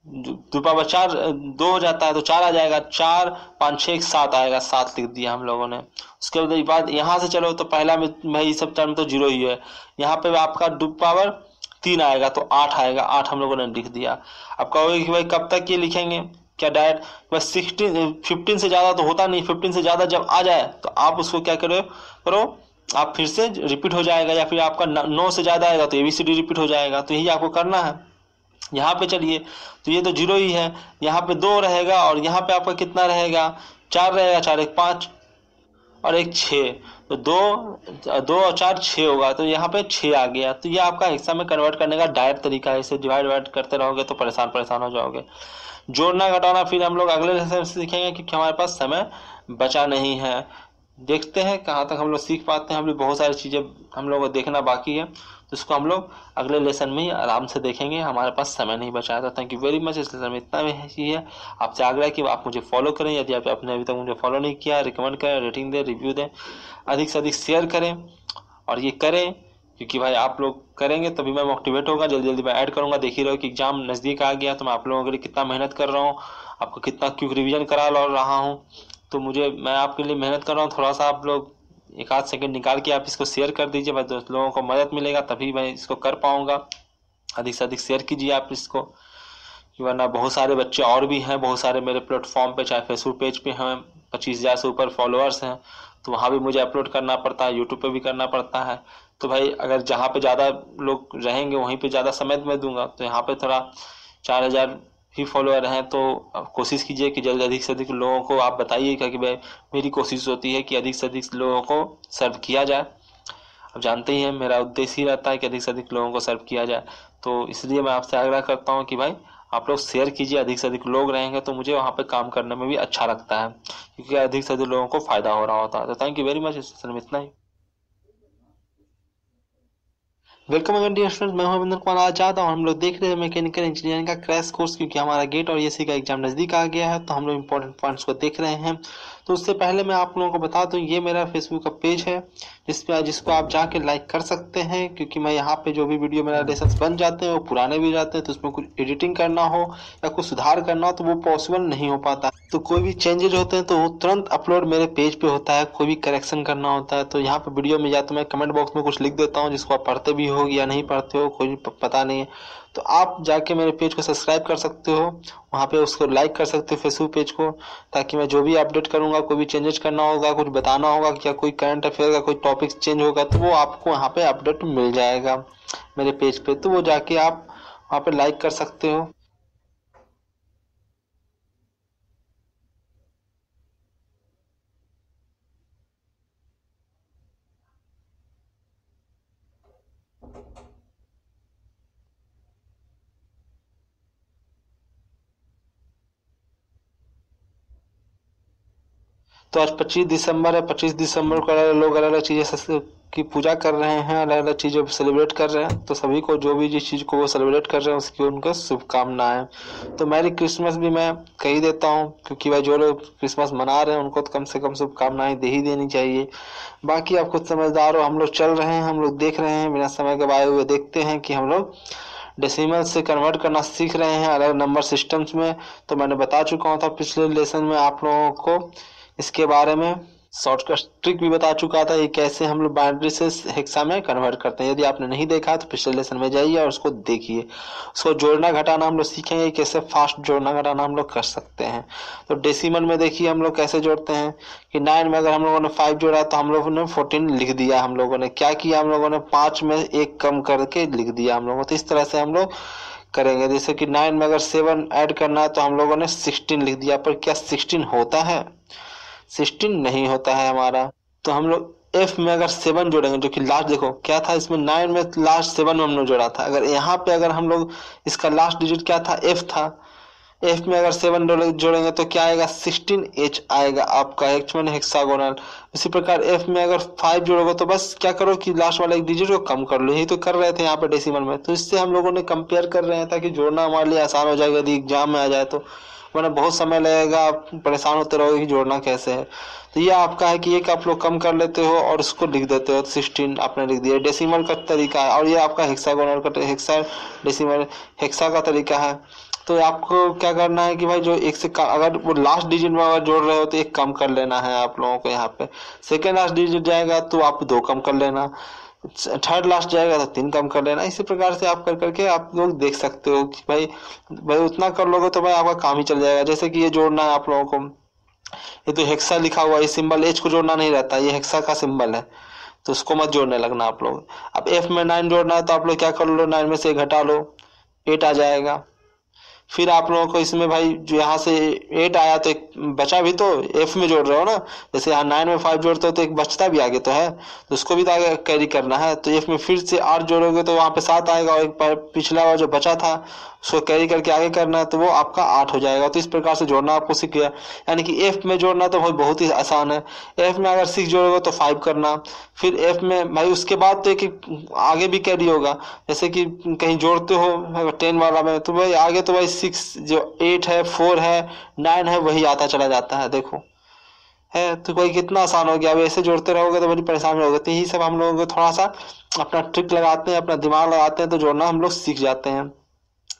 2 पावर 4 2 हो जाता है, तो 4 आ जाएगा, 4 5 6 7 आएगा, 7 लिख दिया हम लोगों ने। उसके बाद यहाँ से चलो, तो पहला में भाई सब टर्म तो 0 ही है, यहाँ पे आपका 2 पावर 3 आएगा, तो 8 आएगा, 8 हम लोगों ने लिख दिया। अब कहोगे कि भाई कब तक ये लिखेंगे, क्या डायरेक्ट बस 15 से ज़्यादा तो होता नहीं, 15 से ज़्यादा जब आ जाए तो आप उसको क्या करो आप फिर से रिपीट हो जाएगा, या फिर आपका 9 से ज़्यादा आएगा तो ABCD रिपीट हो जाएगा, तो यही आपको करना है। यहाँ पे चलिए, तो ये तो 0 ही है, यहाँ पे 2 रहेगा, और यहाँ पे आपका कितना रहेगा 4 रहेगा, 4 1 5 और 1 6, तो 2 और 4 6 होगा, तो यहाँ पे 6 आ गया। तो ये आपका हिस्सा में कन्वर्ट करने का डायरेक्ट तरीका है, इसे डिवाइड करते रहोगे तो परेशान हो जाओगे। जोड़ना घटाना फिर हम लोग अगले लेसन से सीखेंगे, क्योंकि हमारे पास समय बचा नहीं है। देखते हैं कहाँ तक हम लोग सीख पाते हैं, हम लोग बहुत सारी चीज़ें हम लोग को देखना बाकी है, तो इसको हम लोग अगले लेसन में ही आराम से देखेंगे, हमारे पास समय नहीं बचा है। तो थैंक यू वेरी मच, इस लेसन में इतना ही है। आपसे आग्रह है कि आप मुझे फॉलो करें, यदि आपने अभी तक मुझे फॉलो नहीं किया, रिकमेंड करें, रेटिंग दें, रिव्यू दें, अधिक से अधिक शेयर करें, और ये करें क्योंकि भाई आप लोग करेंगे तभी मैं मोटिवेट होगा, जल्दी जल्दी मैं ऐड करूँगा। देख ही रहो कि एग्जाम नज़दीक आ गया, तो मैं आप लोगों के लिए कितना मेहनत कर रहा हूँ, आपको कितना क्विक रिवीजन करा रहा हूँ, तो मैं आपके लिए मेहनत कर रहा हूँ। थोड़ा सा आप लोग 1 आध सेकंड निकाल के आप इसको शेयर कर दीजिए, बस दोस्त लोगों को मदद मिलेगा, तभी मैं इसको कर पाऊँगा। अधिक से अधिक शेयर कीजिए आप इसको, वरना बहुत सारे बच्चे और भी हैं, बहुत सारे मेरे प्लेटफॉर्म पे, चाहे फेसबुक पेज पे हैं 25,000 से ऊपर फॉलोअर्स हैं, तो वहाँ भी मुझे अपलोड करना पड़ता है, यूट्यूब पे भी करना पड़ता है। तो भाई अगर जहाँ पे ज़्यादा लोग रहेंगे वहीं पे ज़्यादा समय मैं दूंगा, तो यहाँ पे थोड़ा 4,000 ही फॉलोअर हैं, तो आप कोशिश कीजिए कि जल्द अधिक से अधिक लोगों को आप बताइएगा कि भाई मेरी कोशिश होती है कि अधिक से अधिक लोगों को सर्व किया जाए। अब जानते ही हैं मेरा उद्देश्य ही रहता है कि अधिक से अधिक लोगों को सर्व किया जाए, तो इसलिए मैं आपसे आग्रह करता हूँ कि भाई आप लोग शेयर कीजिए, अधिक से अधिक लोग रहेंगे तो मुझे वहाँ पे काम करने में भी अच्छा लगता है, क्योंकि अधिक से अधिक लोगों को फायदा हो रहा होता है। तो थैंक यू वेरी मच, इस सेशन में इतना ही। वेलकम अगेन डियर स्टूडेंट, मैं हूं अविंदर कुमार आजाद और हम लोग देख रहे हैं मैकेनिकल इंजीनियरिंग का क्रैश कोर्स, क्योंकि हमारा गेट और एसी का एग्जाम नज़दीक आ गया है, तो हम लोग इंपॉर्टेंट पॉइंट्स को देख रहे हैं। तो उससे पहले मैं आप लोगों को बता दूं, ये मेरा फेसबुक का पेज है जिसको आप जाके लाइक कर सकते हैं, क्योंकि मैं यहाँ पे जो भी वीडियो मेरा लेसन बन जाते हैं वो पुराने भी जाते हैं, तो उसमें कुछ एडिटिंग करना हो या कुछ सुधार करना हो तो वो पॉसिबल नहीं हो पाता। तो कोई भी चेंजेज होते हैं तो वो तुरंत अपलोड मेरे पेज पे होता है, कोई भी करेक्शन करना होता है तो यहाँ पे वीडियो में या तो मैं कमेंट बॉक्स में कुछ लिख देता हूँ जिसको आप पढ़ते भी हो या नहीं पढ़ते हो, कोई पता नहीं है, तो आप जाके मेरे पेज को सब्सक्राइब कर सकते हो, वहाँ पे उसको लाइक कर सकते हो फेसबुक पेज को, ताकि मैं जो भी अपडेट करूँगा, कोई भी चेंजेस करना होगा, कुछ बताना होगा या कोई करंट अफेयर का कोई टॉपिक चेंज होगा तो वो आपको वहाँ पे अपडेट मिल जाएगा मेरे पेज पे, तो वो जाके आप वहाँ पे लाइक कर सकते हो। तो आज 25 दिसंबर है, 25 दिसंबर को अलग लोग अलग अलग चीज़ें की पूजा कर रहे हैं, अलग अलग चीज़ें सेलिब्रेट कर रहे हैं, तो सभी को जो भी जिस चीज़ को वो सेलिब्रेट कर रहे हैं उसकी उनको शुभकामनाएं। तो मैरी क्रिसमस भी मैं कह देता हूँ, क्योंकि भाई जो लोग क्रिसमस मना रहे हैं उनको तो कम से कम शुभकामनाएं दे ही देनी चाहिए। बाकी आप खुद समझदार हो, हम लोग चल रहे हैं, हम लोग देख रहे हैं, बिना समय गवाए हुए देखते हैं कि हम लोग डेसिमल से कन्वर्ट करना सीख रहे हैं अलग नंबर सिस्टम्स में। तो मैंने बता चुका था पिछले लेसन में आप लोगों को इसके बारे में, शॉर्टकट ट्रिक भी बता चुका था ये कैसे हम लोग बाइनरी से हेक्सा में कन्वर्ट करते हैं। यदि आपने नहीं देखा तो पिछले लेसन में जाइए और उसको देखिए। उसको जोड़ना घटाना हम लोग सीखेंगे, कैसे फास्ट जोड़ना घटाना हम लोग कर सकते हैं। तो डेसिमल में देखिए हम लोग कैसे जोड़ते हैं कि 9 में अगर हम लोगों ने 5 जोड़ा तो हम लोगों ने 14 लिख दिया। हम लोगों ने क्या किया, हम लोगों ने 5 में 1 कम करके लिख दिया हम लोगों। तो इस तरह से हम लोग करेंगे। जैसे कि 9 में अगर 7 ऐड करना है तो हम लोगों ने 16 लिख दिया, पर क्या 16 होता है? 16 नहीं होता है हमारा। तो हम लोग एफ में अगर 7 जोड़ेंगे, जो कि लास्ट देखो क्या था इसमें 9 में लास्ट 7 में हमने जोड़ा था, अगर यहाँ पे अगर हम लोग इसका लास्ट डिजिट क्या था, एफ था, एफ में अगर 7 जोड़ेंगे तो क्या आएगा 16H आएगा आपका एच में हेक्सागोनल। इसी प्रकार एफ में अगर 5 जोड़ोगे तो बस क्या करो कि लास्ट वाला एक डिजिट को कम कर लो, यही तो कर रहे थे यहाँ पे डेसिमल में। तो इससे हम लोगों ने कंपेयर कर रहे हैं ताकि जोड़ना हमारे लिए आसान हो जाएगा यदि एग्जाम में आ जाए तो, वरना बहुत समय लगेगा, आप परेशान होते रहोगे कि जोड़ना कैसे है। तो ये आपका है कि एक आप लोग कम कर लेते हो और उसको लिख देते हो, तो 16 आपने लिख दिया। डेसिमल का तरीका है, और ये आपका हेक्सागोनल का हेक्सा डेसिमल हेक्सा का तरीका है। तो आपको क्या करना है कि भाई जो एक से अगर वो लास्ट डिजिट में अगर जोड़ रहे हो तो एक कम कर लेना है आप लोगों को यहाँ पे। सेकेंड लास्ट डिजिट जाएगा तो आप 2 कम कर लेना, थर्ड लास्ट जाएगा तो 3 कम कर लेना। इसी प्रकार से आप कर करके आप लोग देख सकते हो कि भाई उतना कर लोगे तो भाई आपका काम ही चल जाएगा। जैसे कि ये जोड़ना है आप लोगों को, ये तो हेक्सा लिखा हुआ है, ये सिंबल एच को जोड़ना नहीं रहता, ये हेक्सा का सिंबल है, तो उसको मत जोड़ने लगना आप लोग। अब एफ में 9 जोड़ना है तो आप लोग क्या कर लो, 9 में से घटा लो, 8 आ जाएगा। फिर आप लोगों को इसमें भाई जो यहाँ से 8 आया तो एक बचा भी, तो एफ में जोड़ रहे हो ना, जैसे यहाँ 9 में 5 जोड़ते हो तो एक बचता भी आगे तो है, तो उसको भी तो आगे कैरी करना है। तो एफ में फिर से 8 जोड़ोगे तो वहाँ पे 7 आएगा, और एक पिछला वाला जो बचा था उसको कैरी करके आगे करना है, तो वो आपका 8 हो जाएगा। तो इस प्रकार से जोड़ना आपको सीख गया। यानी कि एफ में जोड़ना तो भाई बहुत ही आसान है। एफ में अगर 6 जोड़ोगे तो 5 करना, फिर एफ में भाई उसके बाद तो एक आगे भी कैरी होगा, जैसे कि कहीं जोड़ते हो 10 वाला में तो भाई आगे तो भाई 6 जो 8 है 4 है 9 है वही आता चला जाता है, देखो है तो कोई कितना आसान हो गया। अब ऐसे जोड़ते रहोगे तो बड़ी परेशानी होगी। तो यही सब हम लोगों को थोड़ा सा अपना ट्रिक लगाते हैं, अपना दिमाग लगाते हैं, तो जोड़ना हम लोग सीख जाते हैं।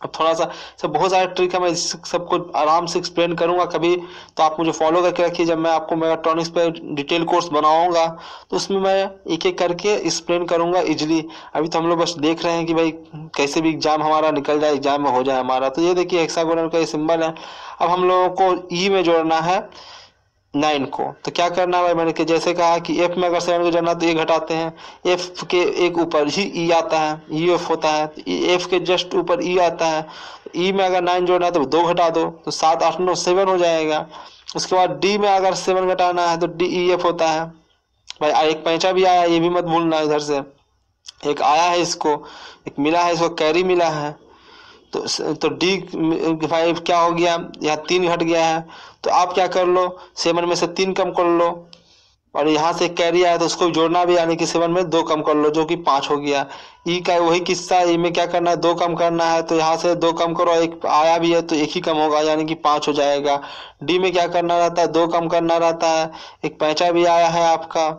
अब थोड़ा सा सब बहुत सारे ट्रिक है, मैं सबको आराम से एक्सप्लेन करूंगा कभी, तो आप मुझे फॉलो करके रखिए। जब मैं आपको मेगाट्रॉनिक्स पे डिटेल कोर्स बनाऊंगा तो उसमें मैं एक एक करके एक्सप्लेन करूंगा इजीली। अभी तो हम लोग बस देख रहे हैं कि भाई कैसे भी एग्जाम हमारा निकल जाए, एग्जाम में हो जाए हमारा। तो ये देखिए हेक्सागोनल का ये सिंबल है। अब हम लोगों को ई में जोड़ना है 9 को, तो क्या करना है, मैंने जैसे कहा कि एफ में अगर 7 को जोड़ना तो ये घटाते हैं, एफ के एक ऊपर ही ई आता है, ई एफ होता है, एफ के जस्ट ऊपर ई आता है। ई में अगर 9 जोड़ना है तो 2 घटा दो, तो 7 8 9 7 हो जाएगा। उसके बाद डी में अगर 7 घटाना है तो डी ई एफ होता है। भाई एक पैंचा भी आया, ये भी मत भूलना, इधर से एक आया है, इसको एक मिला है, इसको कैरी मिला है। तो डी 5 क्या हो गया, यहाँ 3 घट गया है, तो आप क्या कर लो 7 में से 3 कम कर लो, और यहाँ से कैरी आया तो उसको जोड़ना भी, यानी कि 7 में 2 कम कर लो जो कि 5 हो गया। ई का वही किस्सा, ई में क्या करना है 2 कम करना है, तो यहाँ से 2 कम करो, एक आया भी है तो एक ही कम होगा यानी कि 5 हो जाएगा। डी में क्या करना रहता है 2 कम करना रहता है, एक पैंचा भी आया है आपका,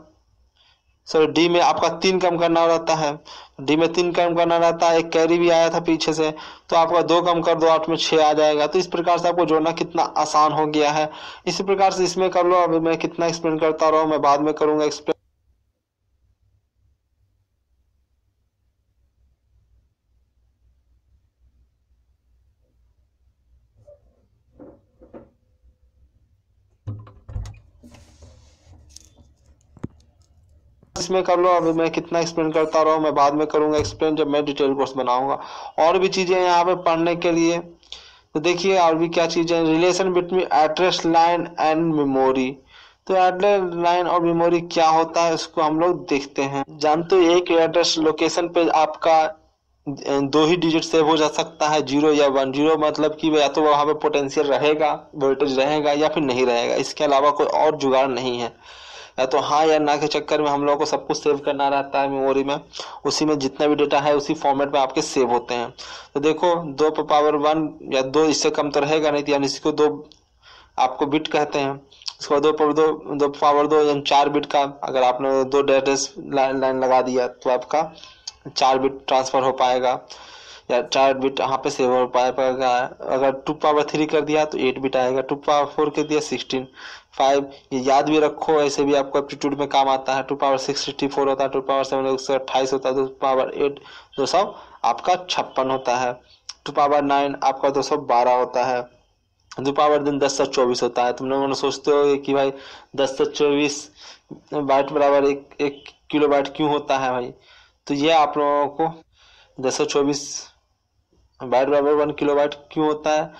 सॉरी डी में आपका 3 कम करना रहता है, डी में 3 कम करना रहता है, एक कैरी भी आया था पीछे से, तो आपका 2 कम कर दो 8 में 6 आ जाएगा। तो इस प्रकार से आपको जोड़ना कितना आसान हो गया है। इसी प्रकार से इसमें कर लो। अभी मैं कितना एक्सप्लेन करता रहा हूँ, मैं बाद में करूंगा एक्सप्लेन। इसमें कर लो। अभी मैं कितना एक्सप्लेन करता रहा हूँ, मैं बाद में करूंगा एक्सप्लेन जब मैं डिटेल कोर्स बनाऊंगा। और भी चीजें यहाँ पे पढ़ने के लिए, तो देखिए और भी क्या चीजें, relation between address line and memory. तो एड्रेस लाइन और मेमोरी क्या होता है इसको हम लोग देखते हैं। जानते हो एक एड्रेस लोकेशन पे आपका 2 ही डिजिट सेव हो जा सकता है, 0 या 1। 0 मतलब कि या तो वहां पे पोटेंशियल रहेगा, वोल्टेज रहेगा, या फिर नहीं रहेगा, इसके अलावा कोई और जुगाड़ नहीं है। या तो हाँ या ना के चक्कर में हम लोग को सब कुछ सेव करना रहता है मेमोरी में, उसी में जितना भी डेटा है उसी फॉर्मेट में आपके सेव होते हैं। तो देखो 2 पर पावर 1 या 2 इससे कम तो रहेगा नहीं, यानी इसको 2 आपको बिट कहते हैं। उसके बाद 2 पर 2 पावर 2 यानी 4 बिट का, अगर आपने 2 डेटा लाइन लगा दिया तो आपका 4 बिट ट्रांसफर हो पाएगा, या 4 बिट यहाँ पे सेव हो पाएगा। अगर 2 पावर 3 कर दिया तो 8 बिट आएगा, 2 पावर 4 कर दिया 16 5। ये याद भी रखो, ऐसे भी आपको एप्टीट्यूड में काम आता है। 2 पावर 6 64 होता है, 2 पावर 7 128 होता है, 2 पावर 8 200 आपका 56 होता है, 2 पावर 9 आपका 212 होता है, 2 पावर 10 से 24 होता है। तुम लोगों ने सोचते हो कि भाई 10 से 24 बाइट बराबर एक किलो बाइट क्यों होता है भाई, तो ये आप लोगों को 10 से 24 बाइट बराबर 1 किलो बाइट क्यों होता है,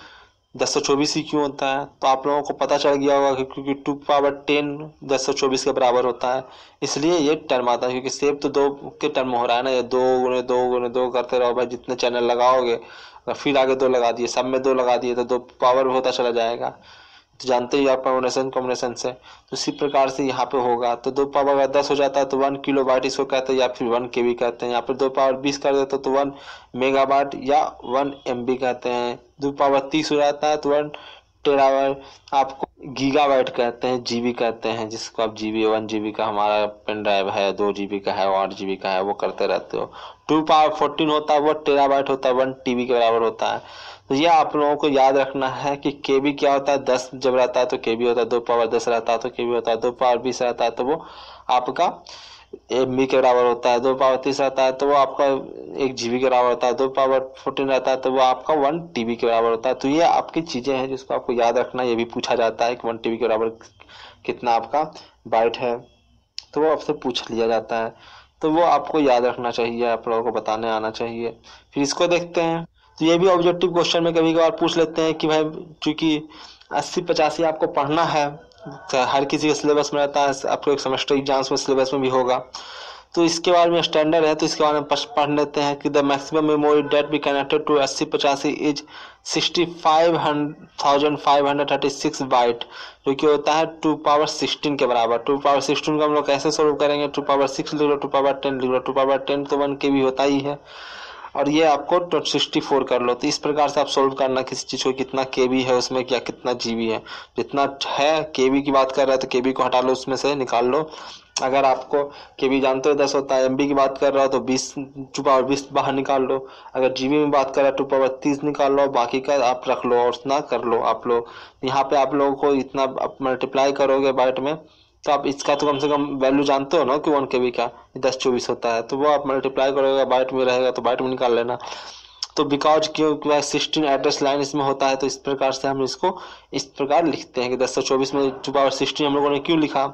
1024 ही क्यों होता है, तो आप लोगों को पता चल गया होगा कि क्योंकि 2 पावर 10 1024 के बराबर होता है, इसलिए ये टर्म आता है। क्योंकि सेव तो 2 के टर्म हो रहा है ना, ये 2 गुणे 2 गुणे 2 करते रहो भाई, जितने चैनल लगाओगे, और फिर आगे 2 लगा दिए, सब में 2 लगा दिए तो 2 पावर होता चला जाएगा। तो जानते ही आप कॉम्बिनेशन कॉम्बिनेशन से, तो इसी प्रकार से यहाँ पे होगा। तो 2 पावर अगर 10 हो जाता है तो 1 किलोवाट इसको कहते हैं, या फिर 1 केवी कहते हैं। यहाँ पर 2 पावर 20 कर देते तो 1 मेगावाट या 1 एमबी कहते हैं। 2 पावर 30 हो जाता है तो 1 टेरावाट आपको गीगाबाइट कहते हैं, जीबी कहते हैं, जिसको आप जीबी 1 जीबी का हमारा पेन ड्राइव है, 2 जीबी का है, 8 जीबी का है, वो करते रहते हो। 2 पावर 14 होता है वो टेराबाइट होता है, 1 टीबी के बराबर होता है। तो ये आप लोगों को याद रखना है कि केबी क्या होता है, 10 जब रहता है तो केबी होता है, 2 पावर 10 रहता है तो केबी होता है, 2 पावर 20 रहता है तो वो आपका एमबी के बराबर होता है, 2 पावर 30 रहता है तो वो आपका 1 जीबी के बराबर होता है, 2 पावर 14 रहता है तो वो आपका 1 टीबी के बराबर होता है। तो ये आपकी चीजें हैं जिसको आपको याद रखना है। ये भी पूछा जाता है कि 1 टीबी के बराबर कितना आपका बाइट है, तो वो आपसे पूछ लिया जाता है। तो वो आपको याद रखना चाहिए, आप लोगों को बताने आना चाहिए। फिर इसको देखते हैं। तो ये भी ऑब्जेक्टिव क्वेश्चन में कभी कभार पूछ लेते हैं कि भाई चूंकि 80-85 आपको पढ़ना है, तो हर किसी के सिलेबस में रहता है, आपको एक सेमेस्टर एग्जाम्स में सिलेबस में भी होगा, तो इसके बारे में स्टैंडर्ड है, तो इसके बारे में पढ़ लेते हैं कि the maximum memory that be connected to 80-85 is 65,536 byte, जो कि होता है 2 पावर 16 के बराबर। 2 पावर 16 को हम लोग कैसे सोल्व करेंगे, 2 पावर 6 लिख लो, 2 पावर 10 लिख लो, 2 पावर 10 तो 1 के भी होता ही है, और ये आपको 64 कर लो। तो इस प्रकार से आप सोल्व करना किसी चीज को, कितना केबी है उसमें, क्या कितना जीबी है। जितना है केबी की बात कर रहा है तो केबी को हटा लो, उसमें से निकाल लो। अगर आपको केबी जानते हो 10 होता है, एमबी की बात कर रहा हो तो 20 2 पावर 20 बाहर निकाल लो। अगर जीबी में बात कर रहा है 2 पावर 30 निकाल लो, बाकी का आप रख लो और उतना कर लो आप लोग। यहाँ पे आप लोगों को इतना आप मल्टीप्लाई करोगे बाइट में, तो आप इसका तो कम से कम वैल्यू जानते हो ना कि 1 केबी का 1024 होता है, तो वो आप मल्टीप्लाई करोगे बाइट में रहेगा तो बाइट में निकाल लेना। तो बिकॉज क्योंकि 16 एड्रेस लाइन इसमें होता है, तो इस प्रकार से हम इसको इस प्रकार लिखते हैं कि 1024 में 2 पावर 16 हम लोगों ने क्यों लिखा,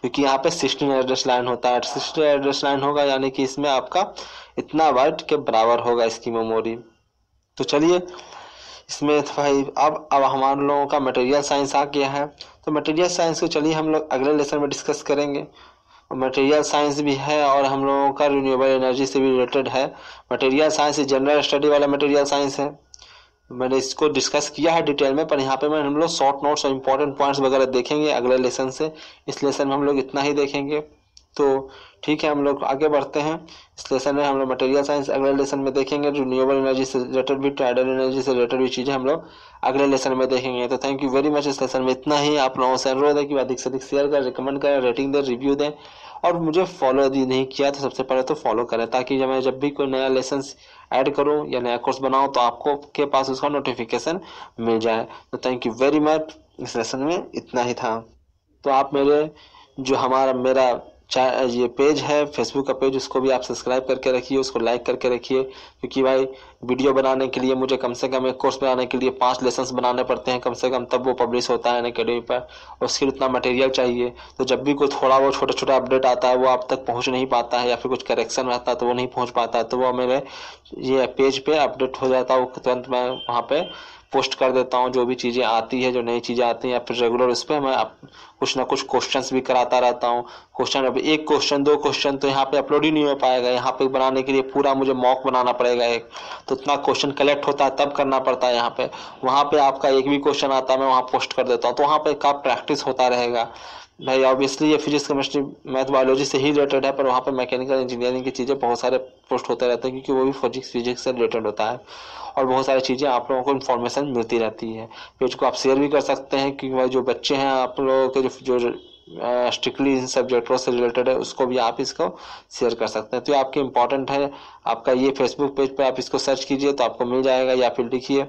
क्योंकि यहाँ पे 16 एड्रेस लाइन होता है। 16 एड्रेस लाइन होगा यानी कि इसमें आपका इतना बाइट के बराबर होगा इसकी मेमोरी। तो चलिए इसमें तो भाई अब हमारे लोगों का मटेरियल साइंस आ गया है, तो मटेरियल साइंस को चलिए हम लोग अगले लेसन में डिस्कस करेंगे। मटेरियल साइंस भी है और हम लोगों का रिन्यूएबल एनर्जी से भी रिलेटेड है। मटेरियल साइंस जनरल स्टडी वाला मटेरियल साइंस है, मैंने इसको डिस्कस किया है डिटेल में, पर यहाँ पे मैं हम लोग शॉर्ट नोट्स और इम्पोर्टेंट पॉइंट्स वगैरह देखेंगे अगले लेसन से। इस लेसन में हम लोग इतना ही देखेंगे। तो ठीक है, हम लोग आगे बढ़ते हैं। इस लेसन में हम लोग मटेरियल साइंस अगले लेसन में देखेंगे, रिन्यूएबल एनर्जी से रिलेटेड भी, टाइडल एनर्जी से रिलेटेड भी चीज़ें हम लोग अगले लेसन में देखेंगे। तो थैंक यू वेरी मच। इस लेसन में इतना ही। आप लोगों से अनुरोध है कि अधिक से अधिक शेयर करें, रिकमेंड करें, रेटिंग दें, रिव्यू दें, और मुझे फॉलो यदि नहीं किया तो सबसे पहले तो फॉलो करें, ताकि जब भी कोई नया लेसन ऐड करूं या नया कोर्स बनाऊं तो आपको के पास उसका नोटिफिकेशन मिल जाए। तो थैंक यू वेरी मच। इस लेसन में इतना ही था। तो आप मेरे जो मेरा ये पेज है फेसबुक का पेज, उसको भी आप सब्सक्राइब करके रखिए, उसको लाइक करके रखिए, क्योंकि भाई वीडियो बनाने के लिए मुझे कम से कम एक कोर्स बनाने के लिए 5 लेसन्स बनाने पड़ते हैं कम से कम, तब वो पब्लिश होता है अनअकैडमी पर, और उसके लिए इतना मटेरियल चाहिए। तो जब भी कोई थोड़ा बहुत छोटा छोटा अपडेट आता है वो आप तक पहुंच नहीं पाता है, या फिर कुछ करेक्शन रहता है तो वो नहीं पहुंच पाता है, तो वो मेरे ये पेज पे अपडेट हो जाता है, वो तुरंत मैं वहाँ पे पोस्ट कर देता हूँ जो भी चीज़ें आती है, जो नई चीज़ें आती हैं, या फिर रेगुलर उस पर मैं कुछ ना कुछ क्वेश्चंस भी कराता रहता हूँ। क्वेश्चन अब 1 क्वेश्चन 2 क्वेश्चन तो यहाँ पे अपलोड ही नहीं हो पाएगा, यहाँ पे बनाने के लिए पूरा मुझे मॉक बनाना पड़ेगा एक, तो इतना क्वेश्चन कलेक्ट होता है तब करना पड़ता है यहाँ पे। वहाँ पे आपका एक भी क्वेश्चन आता है मैं वहाँ पोस्ट कर देता हूँ, तो वहाँ पे का प्रैक्टिस होता रहेगा भाई। ऑब्वियसली ये फिजिक्स केमिस्ट्री मैथ बायोलॉजी से ही रिलेटेड है, पर वहाँ पे मैकेनिकल इंजीनियरिंग की चीज़ें बहुत सारे पोस्ट होते रहते हैं, क्योंकि वो भी फिजिक्स से रिलेटेड होता है, और बहुत सारी चीज़ें आप लोगों को इन्फॉर्मेशन मिलती रहती है। पेज को आप शेयर भी कर सकते हैं, क्योंकि भाई जो बच्चे हैं आप लोगों के जो स्ट्रिक्टली इन सब्जेक्टों से रिलेटेड है, उसको भी आप इसको शेयर कर सकते हैं। तो ये आपके इंपॉर्टेंट है। आपका ये फेसबुक पेज पे आप इसको सर्च कीजिए तो आपको मिल जाएगा, या फिर लिखिए,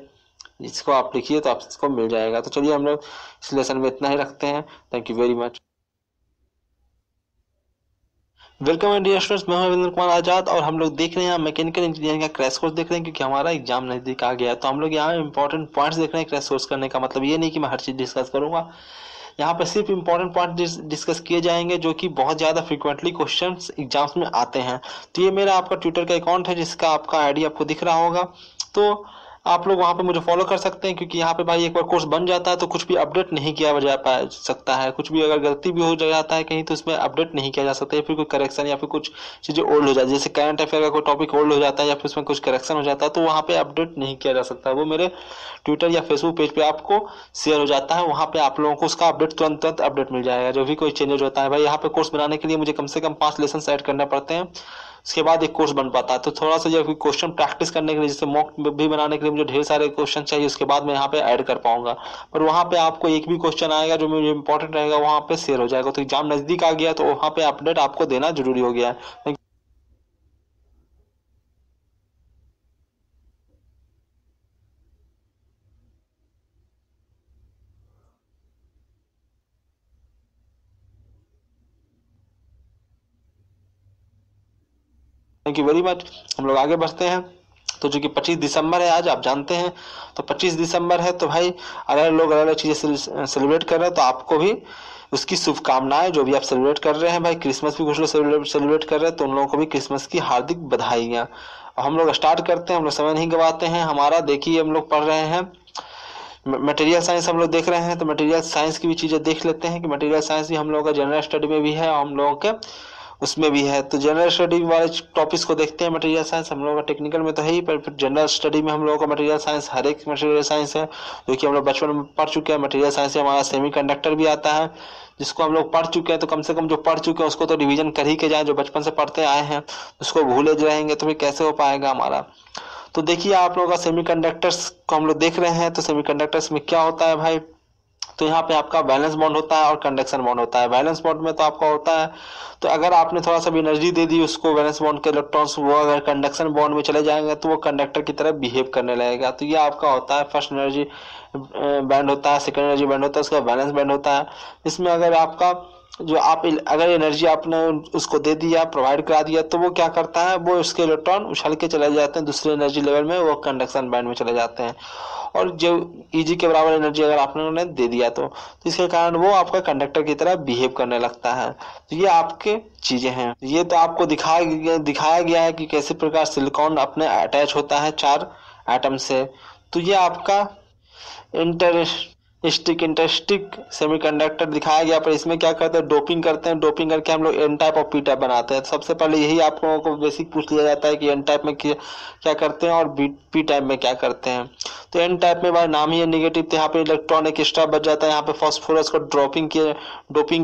इसको आप लिखिए तो आप इसको मिल जाएगा। तो चलिए हम लोग इस लेसन में इतना ही रखते हैं। Thank you very much. Welcome dear students, मैं हूं रविंद्र कुमार आजाद, और हम लोग देख रहे हैं मैकेनिकल इंजीनियरिंग का क्रैश कोर्स देख रहे हैं, क्योंकि हमारा एग्जाम नजदीक आ गया है। तो हम लोग यहाँ इंपॉर्टेंट पॉइंट्स देख रहे हैं। क्रैश कोर्स करने का मतलब ये नहीं कि मैं हर चीज डिस्कस करूंगा, यहाँ पर सिर्फ इंपॉर्टेंट पॉइंट डिस्कस किए जाएंगे जो कि बहुत ज़्यादा फ्रिक्वेंटली क्वेश्चंस एग्जाम्स में आते हैं। तो ये मेरा आपका ट्विटर का अकाउंट है, जिसका आपका आईडी आपको दिख रहा होगा। तो आप लोग वहाँ पे मुझे फॉलो कर सकते हैं, क्योंकि यहाँ पे भाई एक बार कोर्स बन जाता है तो कुछ भी अपडेट नहीं किया जा पा सकता है। कुछ भी अगर गलती भी हो जाता है कहीं तो उसमें अपडेट नहीं किया जा सकता, या फिर कोई करेक्शन या फिर कुछ चीज़ें ओल्ड हो जाती है, जैसे करंट अफेयर का कोई टॉपिक ओल्ड हो जाता है या फिर उसमें कुछ करेक्शन हो जाता है तो वहाँ पे अपडेट नहीं किया जा सकता। वो मेरे ट्विटर या फेसबुक पेज पे आपको शेयर हो जाता है, वहाँ पे आप लोगों को उसका अपडेट तुरंत तुरंत अपडेट मिल जाएगा जो भी कोई चेंजेस होता है। भाई यहाँ पे कोर्स बनाने के लिए मुझे कम से कम 5 लेसन ऐड करना पड़ते हैं, उसके बाद एक कोर्स बन पाता है। तो थोड़ा सा जो क्वेश्चन प्रैक्टिस करने के लिए, जैसे मॉक भी बनाने के लिए मुझे ढेर सारे क्वेश्चन चाहिए, उसके बाद मैं यहाँ पे ऐड कर पाऊंगा। पर वहाँ पे आपको एक भी क्वेश्चन आएगा जो मुझे इंपॉर्टेंट रहेगा वहाँ पे शेयर हो जाएगा। तो एग्जाम नजदीक आ गया तो वहाँ पे अपडेट आपको देना जरूरी हो गया है। Thank you very much. हम लोग आगे बढ़ते हैं। तो जो कि 25 दिसंबर है आज, आप जानते हैं। तो 25 दिसंबर है तो भाई अगर लोग अलग अलग चीज़ें सेलिब्रेट कर रहे हैं तो आपको भी उसकी शुभकामनाएं। जो भी आप सेलिब्रेट कर रहे हैं, भाई क्रिसमस भी कुछ लोग सेलिब्रेट कर रहे हैं तो उन लोगों को भी क्रिसमस की हार्दिक बधाइयाँ। हम लोग स्टार्ट करते हैं, हम लोग समय नहीं गवाते हैं। हमारा देखिए हम लोग पढ़ रहे हैं मटेरियल साइंस, हम लोग देख रहे हैं तो मटेरियल साइंस की भी चीज़ें देख लेते हैं कि मटेरियल साइंस भी हम लोगों का जनरल स्टडी में भी है और हम लोगों के उसमें भी है। तो जनरल स्टडी वाले टॉपिक्स को देखते हैं। मटेरियल साइंस हम लोगों का टेक्निकल में तो है ही, पर फिर जनरल स्टडी में हम लोगों का मटेरियल साइंस, हर एक मटेरियल साइंस है जो कि हम लोग बचपन में पढ़ चुके हैं। मटेरियल साइंस से हमारा सेमीकंडक्टर भी आता है जिसको हम लोग पढ़ चुके हैं। तो कम से कम जो पढ़ चुके हैं उसको तो रिवीजन कर ही के जाए, जो बचपन से पढ़ते आए हैं उसको भूले रहेंगे तो फिर कैसे हो पाएगा हमारा। तो देखिए आप लोगों का सेमीकंडक्टर्स को हम लोग देख रहे हैं। तो सेमीकंडक्टर्स में क्या होता है भाई, तो यहाँ पे आपका बैलेंस बॉन्ड होता है और कंडक्शन बॉन्ड होता है। बैलेंस बॉन्ड में तो आपका होता है, तो अगर आपने थोड़ा सा भी एनर्जी दे दी उसको, बैलेंस बॉन्ड के इलेक्ट्रॉन्स वो अगर कंडक्शन बॉन्ड में चले जाएंगे तो वो कंडक्टर की तरह बिहेव करने लगेगा। तो ये आपका होता है फर्स्ट एनर्जी बैंड होता है, सेकेंड एनर्जी बैंड होता है, उसका बैलेंस बैंड होता है। इसमें अगर आपका जो आप अगर एनर्जी आपने उसको दे दिया, प्रोवाइड करा दिया, तो वो क्या करता है, वो उसके इलेक्ट्रॉन उछल के चले जाते हैं दूसरे एनर्जी लेवल में, वो कंडक्शन बैंड में चले जाते हैं। और जो Eg के बराबर एनर्जी अगर आपने उन्हें दे दिया तो इसके कारण वो आपका कंडक्टर की तरह बिहेव करने लगता है। तो ये आपके चीजें हैं। ये तो आपको दिखाया गया है कि कैसे प्रकार सिलिकॉन अपने अटैच होता है 4 एटम से। तो ये आपका इंटरस्टिक सेमीकंडक्टर दिखाया गया। पर इसमें क्या करते हैं, डोपिंग करते हैं। डोपिंग करके हम लोग एन टाइप और पी टाइप बनाते हैं। तो सबसे पहले यही आप लोगों को बेसिक पूछ लिया जाता है कि एन टाइप में क्या करते हैं और पी टाइप में क्या करते हैं। तो एन टाइप में भाई नाम ही है नेगेटिव, तो यहाँ पे इलेक्ट्रॉन एक एक्स्ट्रा बच जाता है। यहाँ पे फास्फोरस को डोपिंग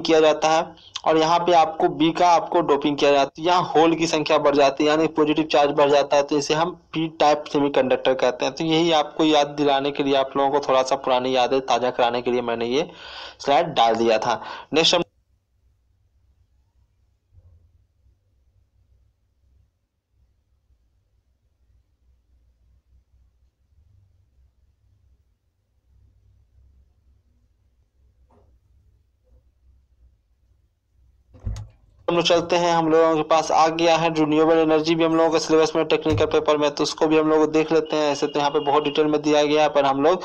किया जाता है और यहाँ पे आपको बी का आपको डोपिंग किया जाता है। यहाँ होल की संख्या बढ़ जाती है, यानी पॉजिटिव चार्ज बढ़ जाता है, तो इसे हम पी टाइप सेमीकंडक्टर कहते हैं। तो यही आपको याद दिलाने के लिए, आप लोगों को थोड़ा सा पुरानी यादें ताजा कराने के लिए मैंने ये स्लाइड डाल दिया था। नेक्स्ट हम लोग चलते हैं। हम लोगों के पास आ गया है रिन्यूएबल एनर्जी भी हम लोगों के सिलेबस में टेक्निकल पेपर में, तो उसको भी हम लोग देख लेते हैं। ऐसे तो यहाँ पे बहुत डिटेल में दिया गया है पर हम लोग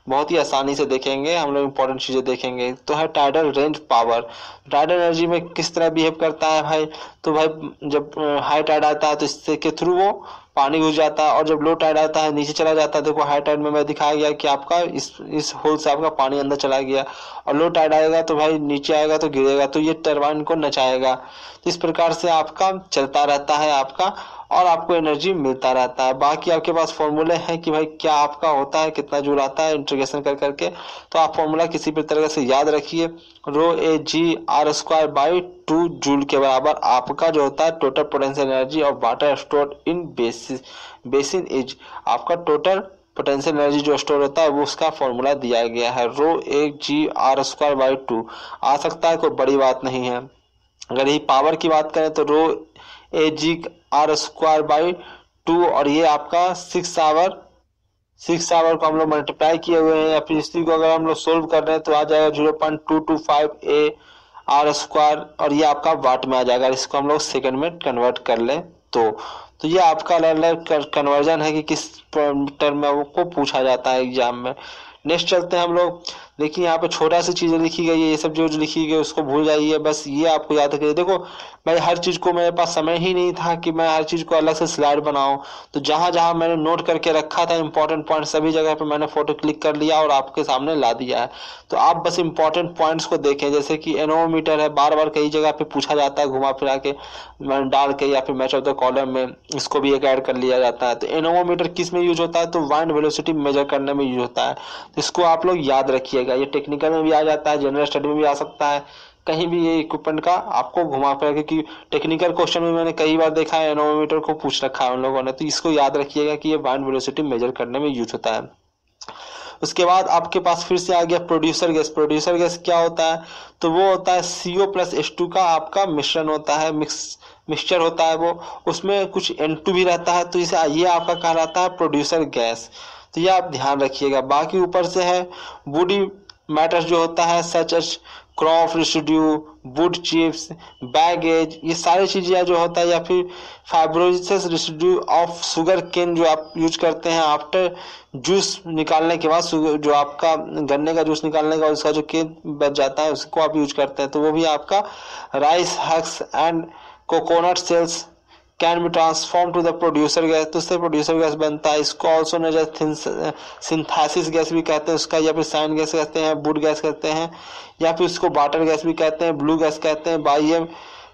बहुत ही आसानी से देखेंगे। हम लोग इंपॉर्टेंट चीजें देखेंगे। तो है tidal range power. Tidal energy में किस तरह बिहेव करता है भाई, तो भाई जब हाई टाइड आता है तो इससे के थ्रू वो पानी घुस जाता है, और जब लो टाइड आता है नीचे चला जाता है। देखो हाई टाइड में मैं दिखाया गया कि आपका इस होल से आपका पानी अंदर चला गया, और लो टाइड आएगा तो भाई नीचे आएगा तो गिरेगा, तो ये टरबाइन को नचाएगा। तो इस प्रकार से आपका चलता रहता है आपका, और आपको एनर्जी मिलता रहता है। बाकी आपके पास फॉर्मूले हैं कि भाई क्या आपका होता है, कितना जूल आता है, इंटीग्रेशन कर करके। तो आप फॉर्मूला किसी भी तरह से याद रखिए, रो ए जी आर स्क्वायर बाई 2 जूल के बराबर आपका जो होता है total potential energy of water stored in basin is. आपका टोटल पोटेंशियल एनर्जी जो स्टोर होता है वो उसका फॉर्मूला दिया गया है, रो ए जी आर स्क्वायर बाई 2। आ सकता है, कोई बड़ी बात नहीं है। अगर यही पावर की बात करें तो रो ए जी आर स्क्वायर बाई 2, और ये आपका 6 आवर को हम लोग मल्टीप्लाई किए हुए हैं, या फिर इसी को अगर हम लोग सोल्व कर रहे हैं तो आ जाएगा 0.225 ए आर स्क्वायर, और ये आपका वाट में आ जाएगा। इसको हम लोग सेकंड में कन्वर्ट कर लें तो ये आपका अलग अलग कन्वर्जन है कि किस टर्म में वो पूछा जाता है एग्जाम में। नेक्स्ट चलते हैं हम लोग। देखिए यहाँ पे छोटा सी चीजें लिखी गई है, ये सब जो लिखी गई है उसको भूल जाइए, बस ये आपको याद रखिए। देखो मैं हर चीज को, मेरे पास समय ही नहीं था कि मैं हर चीज को अलग से स्लाइड बनाऊं, तो जहां जहां मैंने नोट करके रखा था इंपॉर्टेंट पॉइंट, सभी जगह पे मैंने फोटो क्लिक कर लिया और आपके सामने ला दिया है। तो आप बस इंपॉर्टेंट पॉइंट्स को देखें, जैसे कि एनोमीटर है, बार बार कई जगह पे पूछा जाता है घुमा फिरा के मैंने डाल के, या फिर मैच ऑफ द कॉलम में इसको भी एक ऐड कर लिया जाता है। तो एनोमीटर किस में यूज होता है, तो वाइंड वेलोसिटी मेजर करने में यूज होता है। तो इसको आप लोग याद रखिएगा, ये टेक्निकल में भी आ जाता है, जनरल स्टडी में भी आ सकता है, कहीं भी ये इक्विपमेंट का आपको घुमा फिरा के, क्योंकि टेक्निकल क्वेश्चन में मैंने कई बार देखा है एनोमीटर को पूछ रखा है उन लोगों ने। तो इसको याद रखिएगा कि ये वाइंड वेलोसिटी मेजर करने में यूज होता है। उसके बाद आपके पास फिर से आ गया प्रोड्यूसर गैस। प्रोड्यूसर गैस क्या होता है, तो वो होता है CO प्लस H2 का आपका मिश्रण होता है, मिक्सचर होता है वो, उसमें कुछ N2 भी रहता है, तो इसे ये आपका कहलाता है प्रोड्यूसर गैस। तो ये आप ध्यान रखिएगा। बाकी ऊपर से है बॉडी मैटर्स जो होता है, such as crop residue, wood chips, bagasse, ये सारी चीजें जो होता है, या फिर fibrosis residue of sugarcane जो आप यूज करते हैं आफ्टर जूस निकालने के बाद, जो आपका गन्ने का जूस निकालने का उसका जो केन बच जाता है उसको आप यूज करते हैं, तो वो भी आपका rice husks and coconut shells can be transform to the producer gas, तो उससे प्रोड्यूसर गैस बनता है। इसको also known as synthesis gas भी कहते हैं उसका, या फिर साइन गैस कहते हैं, वुड गैस कहते हैं, या फिर उसको वाटर गैस भी कहते हैं, ब्लू गैस कहते हैं, by a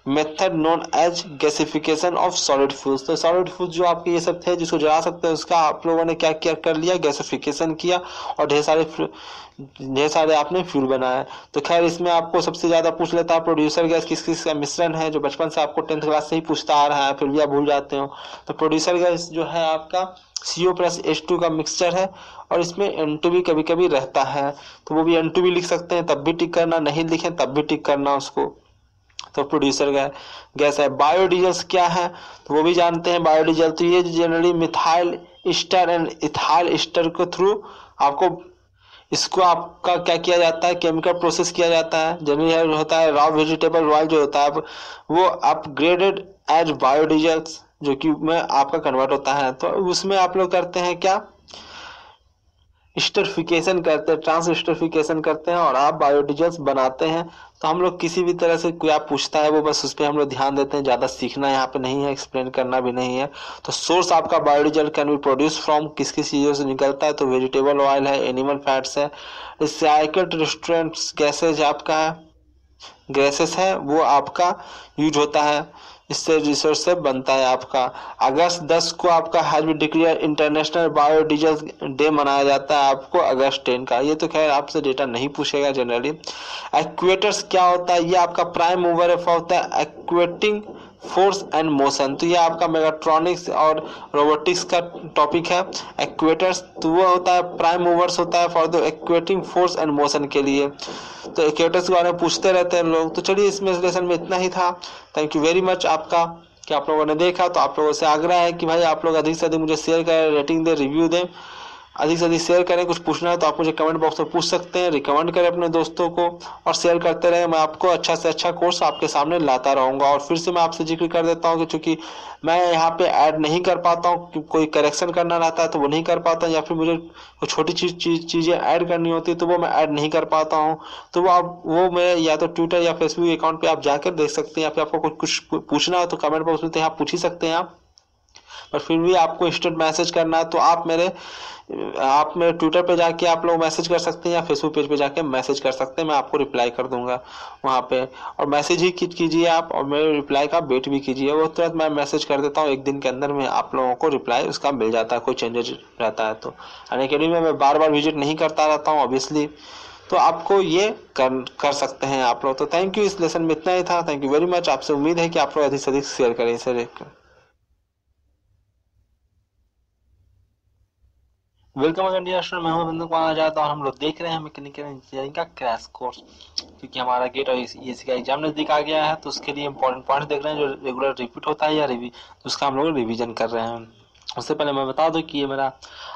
method known as gasification of solid fuels. तो सॉलिड फ्यूल्स जो आपके ये सब थे जिसको जला सकते हैं, उसका आप लोगों ने क्या क्या कर लिया, गैसिफिकेशन किया और ढेर सारे आपने फ्यूल बनाया। तो खैर इसमें आपको सबसे ज्यादा पूछ लेता है प्रोड्यूसर गैस किस किस का मिश्रण है, जो बचपन से आपको 10th क्लास से ही पूछता आ रहा है, फिर भी आप भूल जाते हो। तो प्रोड्यूसर गैस जो है आपका CO प्लस H2 का मिक्सचर है, और इसमें N2 भी कभी कभी रहता है, तो वो भी N2 भी लिख सकते हैं, तब भी टिक करना, नहीं लिखें तब भी टिक करना उसको। तो प्रोड्यूसर गैस है। बायोडीजल्स क्या है, तो वो भी जानते हैं बायोडीजल, तो ये generally methyl Easter and ethyl Easter के थ्रू आपको, इसको आपका क्या किया जाता है, केमिकल प्रोसेस किया जाता है। जनरली होता है रॉ वेजिटेबल ऑयल जो होता है वो अपग्रेडेड एज बायोडीजल्स, जो कि में आपका कन्वर्ट होता है। तो उसमें आप लोग करते हैं क्या, स्टरिफिकेशन करते हैं, ट्रांसस्टरिफिकेशन करते हैं और आप बायोडीजल्स बनाते हैं। तो हम लोग किसी भी तरह से कोई आप पूछता है वो बस उस पर हम लोग ध्यान देते हैं, ज़्यादा सीखना यहाँ पे नहीं है, एक्सप्लेन करना भी नहीं है। तो सोर्स आपका biodiesel can be produce from किस किस चीज़ों से निकलता है, तो वेजिटेबल ऑयल है, एनिमल फैट्स है, रिसाइकल्ड रेस्टोरेंट्स गैसेज आपका है, गैसेस है वो आपका यूज होता है, इससे रिसोर्स से बनता है आपका। अगस्त 10 को आपका has been declare international biodiesel day मनाया जाता है आपको अगस्त 10 का। ये तो खैर आपसे डेटा नहीं पूछेगा जनरली। एक्चुएटर्स क्या होता है, ये आपका प्राइम मूवर होता है एक्चुएटिंग फोर्स एंड मोशन, तो ये आपका मेगाट्रॉनिक्स और रोबोटिक्स का टॉपिक है। एक्चुएटर्स तो वो होता है प्राइम मूवर्स होता है for the actuating force and motion के लिए। तो एक्चुएटर्स के बारे में पूछते रहते हैं लोग। तो चलिए इसमें लेसन में इतना ही था। थैंक यू वेरी मच आपका कि आप लोगों ने देखा। तो आप लोगों से आग्रह है कि भाई आप लोग अधिक से अधिक मुझे शेयर करें, रेटिंग दें, रिव्यू दें, अधिक से अधिक शेयर करें। कुछ पूछना है तो आप मुझे कमेंट बॉक्स में पूछ सकते हैं, रिकमेंड करें अपने दोस्तों को और शेयर करते रहें। मैं आपको अच्छा से अच्छा कोर्स आपके सामने लाता रहूँगा। और फिर से मैं आपसे जिक्र कर देता हूँ कि चूंकि मैं यहाँ पे ऐड नहीं कर पाता हूँ, कोई करेक्शन करना रहता है तो वो नहीं कर पाता, या फिर मुझे कोई छोटी चीज़ें ऐड करनी होती है तो वो मैं ऐड नहीं कर पाता हूँ। तो वो मैं या तो ट्विटर या फेसबुक अकाउंट पर आप जाकर देख सकते हैं, या फिर आपको कुछ पूछना हो तो कमेंट बॉक्स में तो आप पूछ ही सकते हैं आप। पर फिर भी आपको इंस्टेंट मैसेज करना है तो आप मेरे ट्विटर पे जाके आप लोग मैसेज कर सकते हैं, या फेसबुक पेज पे जाके मैसेज कर सकते हैं, मैं आपको रिप्लाई कर दूंगा वहाँ पे। और मैसेज ही कीजिए आप, और मेरे रिप्लाई का वेट भी कीजिए, वो तुरंत मैं मैसेज कर देता हूँ, एक दिन के अंदर में आप लोगों को रिप्लाई उसका मिल जाता है, कोई चेंजेज रहता है तो। अनअकैडमी में मैं बार बार विजिट नहीं करता रहता हूँ ऑब्वियसली, तो आपको ये कर सकते हैं आप लोग। तो थैंक यू, इस लेसन में इतना ही था। Thank you very much. आपसे उम्मीद है कि आप लोग अधिक से अधिक शेयर करें इसे। वेलकम अगेन डियर स्टूडेंट, मैं हूं बंदूक माना जाता और हम लोग देख रहे हैं मैकेनिकल इंजीनियरिंग का क्रैश कोर्स। क्योंकि हमारा गेट और ईएसी का एग्जाम नजदीक आ गया है, तो उसके लिए इंपॉर्टेंट पॉइंट्स देख रहे हैं जो रेगुलर रिपीट होता है या तो उसका हम लोग रिवीजन कर रहे हैं। उससे पहले मैं बता दूं कि ये मेरा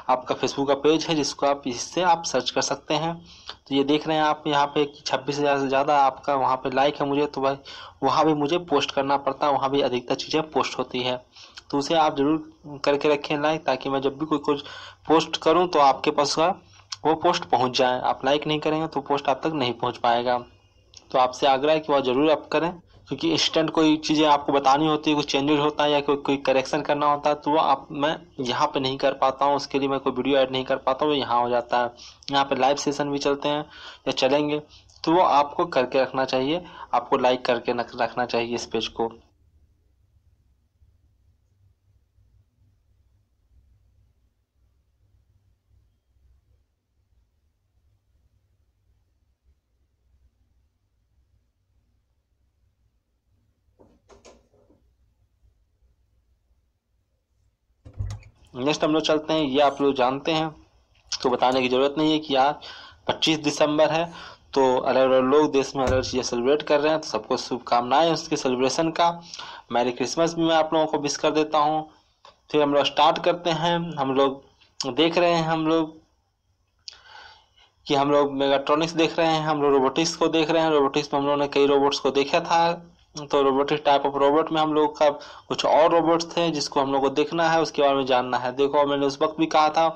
आपका फेसबुक का पेज है, जिसको आप इससे आप सर्च कर सकते हैं। तो ये देख रहे हैं आप यहाँ पे 26,000 से ज़्यादा आपका वहाँ पे लाइक है मुझे, तो भाई वहाँ भी मुझे पोस्ट करना पड़ता है, वहाँ भी अधिकतर चीज़ें पोस्ट होती है, तो उसे आप जरूर करके रखें लाइक, ताकि मैं जब भी कोई कुछ पोस्ट करूं तो आपके पास का वो पोस्ट पहुंच जाए। आप लाइक नहीं करेंगे तो पोस्ट आप तक नहीं पहुंच पाएगा। तो आपसे आग्रह है कि वह जरूर आप करें, क्योंकि इंस्टेंट कोई चीज़ें आपको बतानी होती है, कुछ चेंजेस होता है या कोई करेक्शन करना होता है, तो वो आप मैं यहाँ पे नहीं कर पाता हूँ, उसके लिए मैं कोई वीडियो ऐड नहीं कर पाता हूँ, यहाँ हो जाता है। यहाँ पे लाइव सेशन भी चलते हैं या चलेंगे, तो वो आपको करके रखना चाहिए, आपको लाइक करके रखना चाहिए इस पेज को। नेक्स्ट हम लोग चलते हैं, ये आप लोग जानते हैं तो बताने की जरूरत नहीं है कि आज 25 दिसंबर है, तो अलग अलग लोग देश में अलग अलग चीज़ें सेलिब्रेट कर रहे हैं, तो सबको शुभकामनाएं उसके सेलिब्रेशन का। मैरी क्रिसमस भी मैं आप लोगों को विश कर देता हूँ। फिर हम लोग स्टार्ट करते हैं। हम लोग देख रहे हैं हम लोग मेगाट्रॉनिक्स देख रहे हैं, हम लोग रोबोटिक्स को देख रहे हैं। रोबोटिक्स में हम लोगों ने कई रोबोट्स को देखा था, तो रोबोटिक टाइप ऑफ रोबोट में हम लोग का कुछ और रोबोट्स थे जिसको हम लोग को देखना है, उसके बारे में जानना है। देखो मैंने उस वक्त भी कहा था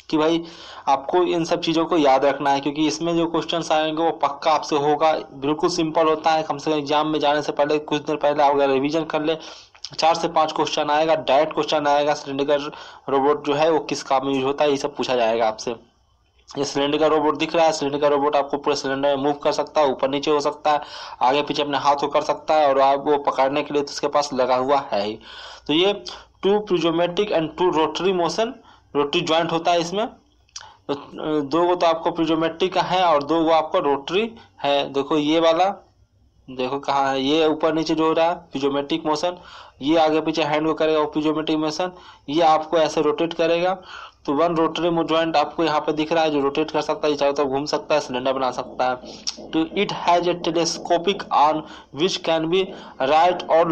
कि भाई आपको इन सब चीज़ों को याद रखना है, क्योंकि इसमें जो क्वेश्चंस आएंगे वो पक्का आपसे होगा। बिल्कुल सिंपल होता है, कम से कम एग्जाम में जाने से पहले कुछ देर पहले आप अगर रिविजन कर ले, 4 से 5 क्वेश्चन आएगा, डायरेक्ट क्वेश्चन आएगा। सिलेंडर रोबोट जो है वो किस काम में यूज होता है, ये सब पूछा जाएगा आपसे। ये सिलेंडर का रोबोट दिख रहा है, सिलेंडर का रोबोट आपको पूरे सिलेंडर में मूव कर सकता है, ऊपर नीचे हो सकता है, आगे पीछे अपने हाथों कर सकता है, और आप वो पकड़ने के लिए तो उसके पास लगा हुआ है ही। तो ये 2 prismatic and 2 rotary motion, rotary joint होता है इसमें। तो 2 को तो आपको प्रिज्मेटिक का है और 2 को आपको रोटरी है। देखो ये वाला, देखो कहाँ है, ये ऊपर नीचे जो हो रहा है प्रिज्मेटिक मोशन, ये आगे पीछे हैंड को करेगा वो प्रिज्मेटिक मोशन, ये आपको ऐसे रोटेट करेगा। तो 1 रोटरी ज्वाइंट आपको यहाँ पे दिख रहा है जो रोटेट कर सकता है, ये चारों तरफ घूम सकता है, सिलेंडर बना सकता है। तो it has a telescopic arm which can be right और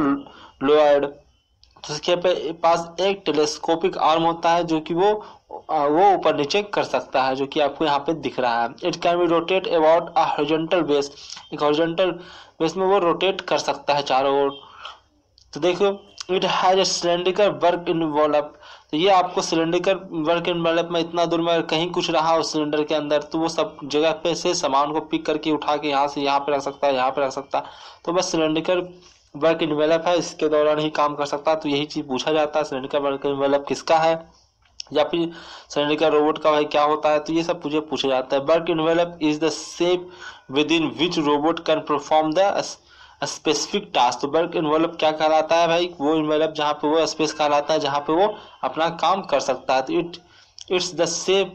लोअर्ड। तो उसके पास एक टेलीस्कोपिक आर्म होता है जो कि वो ऊपर नीचे कर सकता है, जो कि आपको यहाँ पे दिख रहा है। It can be rotate about a horizontal base, एक हॉरिजॉन्टल बेस में वो रोटेट कर सकता है चारों ओर। तो देखो it has a cylindrical work involve, तो ये आपको सिलेंड्रिकल वर्क इन्वॉल्व में इतना दूर में कहीं कुछ रहा उस सिलेंडर के अंदर, तो वो सब जगह पे से सामान को पिक करके उठा के यहाँ से यहाँ पे रख सकता है, यहाँ पे रख सकता है। तो बस सिलेंड्रिकल वर्क इन्वेलप है, इसके दौरान ही काम कर सकता है। तो यही चीज पूछा जाता है, सिलेंड्रिकल वर्क इन्वेलप किसका है, या फिर सिलेंड्रिकल रोबोट का भाई क्या होता है, तो ये सब पूछा जाता है। Work envelope is the shape with in which robot can perform the specific task. तो वर्क इन्वेलप क्या कहलाता है भाई, वो इन्वेलप जहाँ पे वो स्पेस कहलाता है जहाँ पे वो अपना काम कर सकता है। तो it's the safe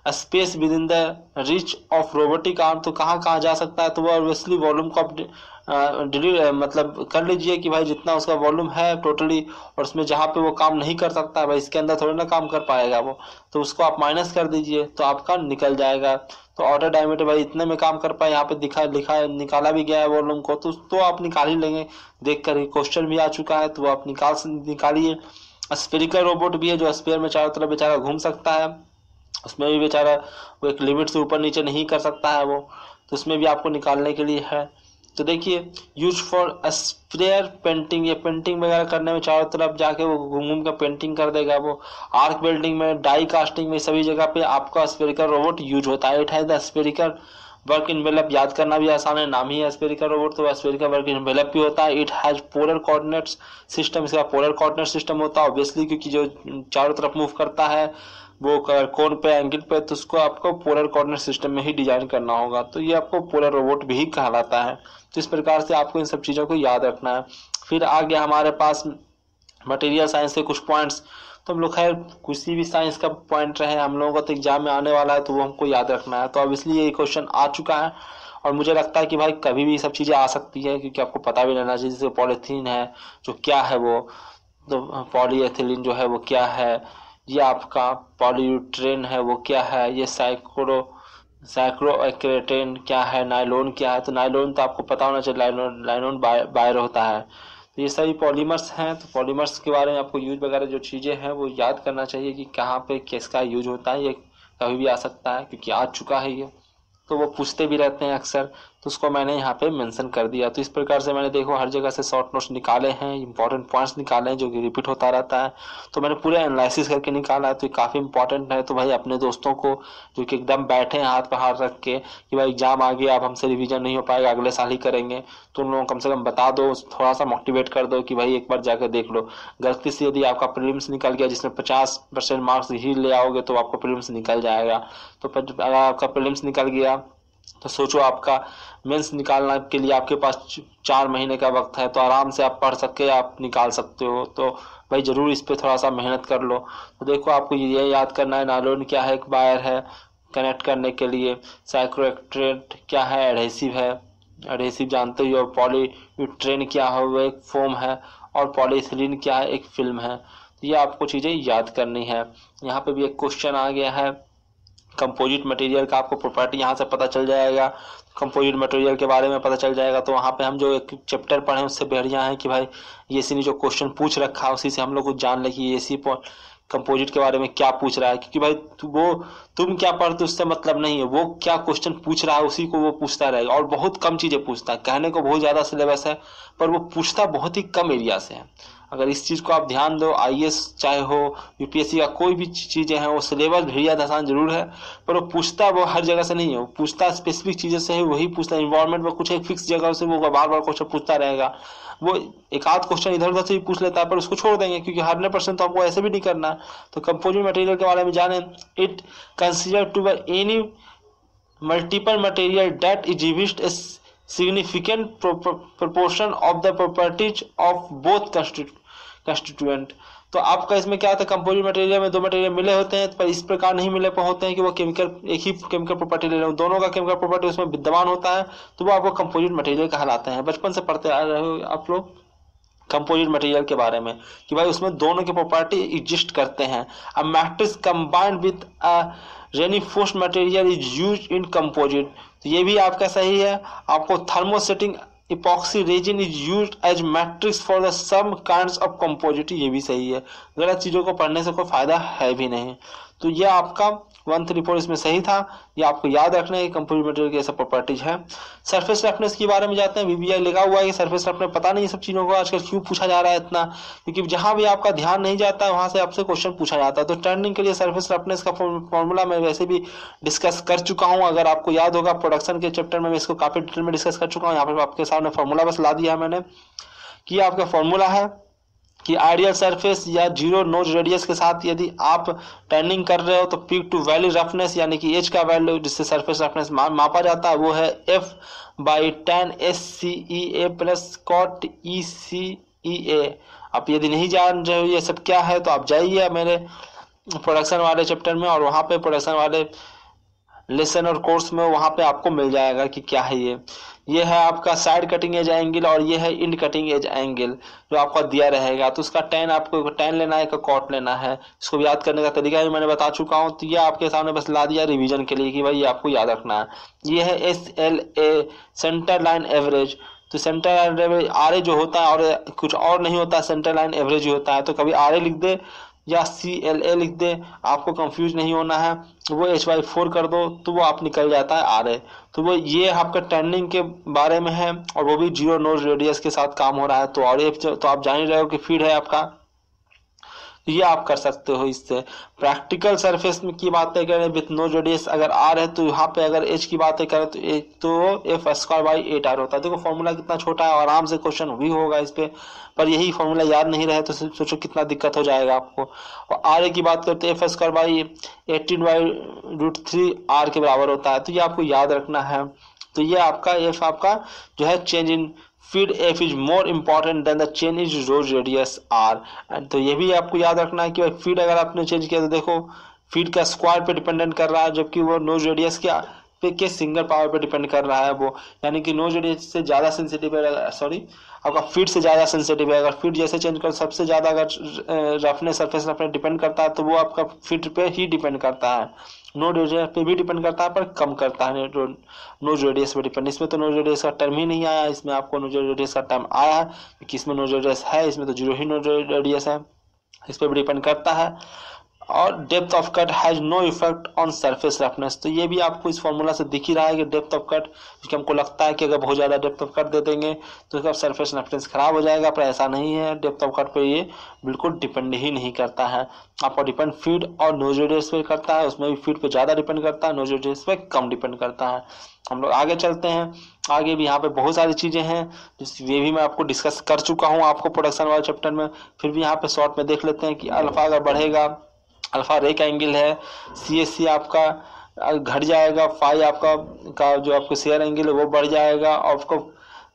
space with in the rich of robotic arm. तो कहाँ कहाँ जा सकता है, तो वो ऑब्वियसली वॉल्यूम को आप डिलीट मतलब कर लीजिए कि भाई जितना उसका वॉल्यूम है टोटली, और उसमें जहाँ पे वो काम नहीं कर सकता है भाई इसके अंदर थोड़ी ना काम कर पाएगा वो, तो उसको आप माइनस कर दीजिए तो आपका निकल जाएगा। तो ऑर्डर डायमीटर भाई इतने में काम कर पाए, यहाँ पे लिखा निकाला भी गया है वॉल्यूम को, तो आप निकाल ही लेंगे देख कर ही। क्वेश्चन भी आ चुका है तो आप निकालिए। स्फेरिकल रोबोट भी है जो स्फीयर में चारों तरफ बेचारा घूम सकता है, उसमें भी बेचारा वो एक लिमिट से ऊपर नीचे नहीं कर सकता है वो, तो उसमें भी आपको निकालने के लिए है। तो देखिए यूज फॉर स्प्रेयर पेंटिंग, ये पेंटिंग वगैरह करने में चारों तरफ जाके वो घूम घूम कर पेंटिंग कर देगा वो। आर्क वेल्डिंग में, डाई कास्टिंग में, सभी जगह पे आपका स्फेरिकल रोबोट यूज होता है। It has the spherical work envelope, याद करना भी आसान है, नाम ही है स्फेरिकल रोबोट, तो स्फेरिकल वर्क इन्वेलप भी होता है। It has polar coordinates system, इसका पोलर कोऑर्डिनेट सिस्टम होता है ऑब्वियसली, क्योंकि जो चारों तरफ मूव करता है वो कोण पे एंगल पे, तो उसको आपको पोलर कोऑर्डिनेट सिस्टम में ही डिजाइन करना होगा। तो ये आपको पोलर रोबोट भी कहलाता है। तो इस प्रकार से आपको इन सब चीज़ों को याद रखना है। फिर आ गया हमारे पास मटेरियल साइंस के कुछ पॉइंट्स। तो हम लोग खैर किसी भी साइंस का पॉइंट रहे, हम लोगों को तो एग्जाम में आने वाला है तो वो हमको याद रखना है। तो अब इसलिए ये क्वेश्चन आ चुका है और मुझे लगता है कि भाई कभी भी सब चीज़ें आ सकती है, क्योंकि आपको पता भी रहना चाहिए। जैसे पॉलीथीन है जो क्या है वो, तो पॉलीएथिलीन जो है वो क्या है, ये आपका पॉलीयूरेथेन है वो क्या है, ये साइक्लोएक्रेटेन क्या है, नायलॉन क्या है। तो नायलॉन तो आपको पता होना चाहिए, नायलॉन बायर होता है। तो ये सभी पॉलीमर्स हैं। तो पॉलीमर्स के बारे में आपको यूज वगैरह जो चीज़ें हैं वो याद करना चाहिए कि कहाँ पे किसका यूज होता है। ये कभी भी आ सकता है क्योंकि आ चुका है ये, तो वो पूछते भी रहते हैं अक्सर। तो उसको मैंने यहाँ पे मेंशन कर दिया। तो इस प्रकार से मैंने देखो हर जगह से शॉर्ट नोट्स निकाले हैं, इंपॉर्टेंट पॉइंट्स निकाले हैं जो कि रिपीट होता रहता है, तो मैंने पूरा एनालिसिस करके निकाला है। तो ये काफ़ी इंपॉर्टेंट है। तो भाई अपने दोस्तों को जो कि एकदम बैठे हैं हाथ पर हाथ रख के कि भाई एग्जाम आ गया, अब हमसे रिवीजन नहीं हो पाएगा, अगले साल ही करेंगे, तो उन लोगों को कम से कम बता दो, थोड़ा सा मोटिवेट कर दो कि भाई एक बार जाकर देख लो। गलती से यदि आपका प्रीलिम्स निकल गया जिसमें 50% मार्क्स ही ले आओगे तो आपका प्रीलिम्स निकल जाएगा। तो अगर आपका प्रीलिम्स निकल गया तो सोचो आपका मेंस निकालने के लिए आपके पास 4 महीने का वक्त है, तो आराम से आप पढ़ सके आप निकाल सकते हो। तो भाई जरूर इस पे थोड़ा सा मेहनत कर लो। तो देखो आपको ये याद करना है नायलॉन क्या है, एक वायर है कनेक्ट करने के लिए, साइक्लोएक्ट्रेट क्या है, एडहेसिव है, एडहेसिव जानते ही हो, पॉलीयूरेथेन क्या है वो एक फोम है, और पॉलीइथिलीन क्या है एक फिल्म है। तो ये आपको चीजें याद करनी है। यहाँ पे भी एक क्वेश्चन आ गया है कंपोजिट मटेरियल का, आपको प्रॉपर्टी यहाँ से पता चल जाएगा, कंपोजिट मटेरियल के बारे में पता चल जाएगा। तो वहाँ पे हम जो एक चैप्टर पढ़े उससे बढ़िया है कि भाई ये सी ने जो क्वेश्चन पूछ रखा है उसी से हम लोग कुछ जान ले कि ये सी कंपोजिट के बारे में क्या पूछ रहा है, क्योंकि भाई वो तुम क्या पढ़ते उससे मतलब नहीं है, वो क्या क्वेश्चन पूछ रहा है उसी को वो पूछता रहेगा। और बहुत कम चीजें पूछता है, कहने को बहुत ज्यादा सिलेबस है पर वो पूछता बहुत ही कम एरिया से है। अगर इस चीज को आप ध्यान दो, आईएएस चाहे हो यूपीएससी का कोई भी चीजें हैं, वो सिलेबस बेहद आसान जरूर है पर वो पूछता वो हर जगह से नहीं है, वो पूछता स्पेसिफिक चीजें से है, वही पूछता है। इन्वायरमेंट में कुछ एक फिक्स जगह से वो बार बार क्वेश्चन पूछता रहेगा, वो एक आध क्वेश्चन इधर उधर से भी पूछ लेता है पर उसको छोड़ देंगे क्योंकि 100% तो आपको ऐसे भी नहीं करना। तो कंपोजिट मटेरियल के बारे में जाने, it consider to be any multiple material that exhibit a significant proportion of the properties of both constituent। तो आपका इसमें क्या होता है, कंपोजिट मटेरियल में दो मटेरियल मिले होते हैं पर इस प्रकार नहीं मिले होते हैं कि वो केमिकल एक ही केमिकल प्रॉपर्टी ले रहे हो, दोनों का केमिकल प्रॉपर्टी उसमें विद्यमान होता है, तो वो आपको कंपोजिट मटेरियल कहलाते हैं। बचपन से पढ़ते आ रहे हो आप लोग कंपोजिट मटेरियल के बारे में कि भाई उसमें दोनों के प्रॉपर्टी एग्जिस्ट करते हैं। A matrix combined with a reinforced material is used in composite. तो ये भी आपका सही है। आपको thermosetting epoxy resin is used as matrix for the some kinds of composite, ये भी सही है। गलत चीजों को पढ़ने से कोई फायदा है भी नहीं। तो ये आपका 134 इसमें सही था। ये आपको याद रखना है कंपोजिट मटेरियल की ऐसा प्रॉपर्टीज है। सरफेस रफनेस के बारे में जाते हैं, वीबीआई लगा हुआ है, सरफेस रफनेस पता नहीं सब चीजों को आजकल क्यों पूछा जा रहा है इतना, क्योंकि जहां भी आपका ध्यान नहीं जाता है वहां से आपसे क्वेश्चन पूछा जाता है। तो टर्निंग के लिए सरफेस रफनेस का फॉर्मूला मैं वैसे भी डिस्कस कर चुका हूं, अगर आपको याद होगा प्रोडक्शन के चैप्टर में मैं इसको काफी डिटेल में डिस्कस कर चुका हूँ। यहाँ पर आपके सामने फॉर्मूला बस ला दिया है मैंने कि आपका फॉर्मूला है कि आइडियल सरफेस या जीरो नोज रेडियस के साथ यदि आप टर्निंग कर रहे हो तो पीक टू वैल्यू रफनेस यानी कि एच का वैल्यू जिससे सरफेस रफनेस मापा जाता है वो है F/tan SCEA plus cot ECEA। आप यदि नहीं जान रहे हो ये सब क्या है तो आप जाइए मेरे प्रोडक्शन वाले चैप्टर में और वहाँ पे प्रोडक्शन वाले लेसन और कोर्स में वहाँ पे आपको मिल जाएगा कि क्या है ये है आपका साइड कटिंग एज एंगल और ये है इंड कटिंग एज एंगल जो आपका दिया रहेगा। तो उसका tan आपको tan लेना है का कॉट लेना है, इसको याद करने का तरीका भी मैंने बता चुका हूँ। तो ये आपके सामने बस ला दिया रिवीजन के लिए कि भाई ये आपको याद रखना है। ये है SLA सेंटर लाइन एवरेज। तो सेंटर लाइन एवरेज RA जो होता है और कुछ और नहीं होता है, सेंटर लाइन एवरेज ही होता है। तो कभी RA लिख दे या CLA लिख दे, आपको कंफ्यूज नहीं होना है। वो H/4 कर दो तो वो आप निकल जाता है RA। तो वो ये आपका टर्निंग के बारे में है और वो भी जीरो नोज रेडियस के साथ काम हो रहा है। तो और ये तो आप जान ही रहे हो कि फीड है आपका, तो ये आप कर सकते हो इससे। प्रैक्टिकल सरफेस में की बातें करें विथ नो रेडियस अगर R है तो यहाँ पे अगर H की बातें करें तो F²/8R होता है। देखो फॉर्मूला कितना छोटा है, आराम से क्वेश्चन भी होगा इस पे, पर यही फॉर्मूला याद नहीं रहे तो सोचो कितना दिक्कत हो जाएगा आपको। और RA की बात करते हैं F²/18/√3R के बराबर होता है, तो ये आपको याद रखना है। तो ये आपका F आपका जो है change in feed F is more important than the change is rose radius R। तो ये भी आपको याद रखना है कि भाई फीड अगर आपने चेंज किया तो देखो फीड का स्क्वायर पे डिपेंडेंट कर रहा है, जबकि वो नोज रेडियस के सिंगल पावर पे डिपेंड कर रहा है वो, यानी कि नोज रेडियस से ज़्यादा सेंसिटिव है, सॉरी आपका फीड से ज़्यादा सेंसिटिव है। अगर फीड जैसे चेंज कर सबसे ज़्यादा अगर रफनेस सरफेस रफनेस डिपेंड करता है तो वो आपका फीड पे ही डिपेंड करता है, नोज रेडियस पे भी डिपेंड करता है पर कम करता है नोज रेडियस पे डिपेंड। इसमें तो नोज रेडियस का टर्म ही नहीं आया, इसमें आपको नोज रेडियस का टर्म आया है कि इसमें नोज रेडियस है, इसमें तो जीरो ही नोज रेडियस है, इस पर भी डिपेंड करता है। और depth of cut has no effect on surface roughness. तो ये भी आपको इस फॉर्मूला से दिख ही रहा है कि डेप्थ ऑफ कट, क्योंकि हमको लगता है कि अगर बहुत ज़्यादा डेप्थ ऑफ कट दे देंगे तो इसका सरफेस रफनेस खराब हो जाएगा, पर ऐसा नहीं है। डेप्थ ऑफ कट पे ये बिल्कुल डिपेंड ही नहीं करता है। आपको डिपेंड फीड और नोज रेडियस पे करता है, उसमें भी फीड पे ज़्यादा डिपेंड करता है, नोज रेडियस पे कम डिपेंड करता है। हम लोग आगे चलते हैं। आगे भी यहाँ पे बहुत सारी चीज़ें हैं ये भी मैं आपको डिस्कस कर चुका हूँ आपको प्रोडक्शन वाले चैप्टर में, फिर भी यहाँ पे शॉर्ट में देख लेते हैं कि अल्फा अगर बढ़ेगा, अल्फा रेक एंगल है, CSC आपका घट जाएगा, फाई आपका का जो आपको शेयर एंगल है वो बढ़ जाएगा, आपको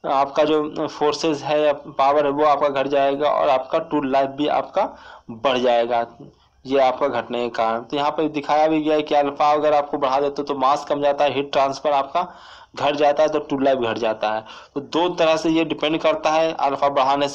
आपका जो फोर्सेस है या पावर है वो आपका घट जाएगा, और आपका टूल लाइफ भी आपका बढ़ जाएगा, ये आपका घटने के कारण। तो यहाँ पर दिखाया भी गया है कि अल्फा अगर आपको बढ़ा देते तो मास कम जाता है, हीट ट्रांसफर आपका घट जाता है, तो टूल लाइफ घट जाता है। तो दो तरह से ये डिपेंड करता है। अल्फा बढ़ाने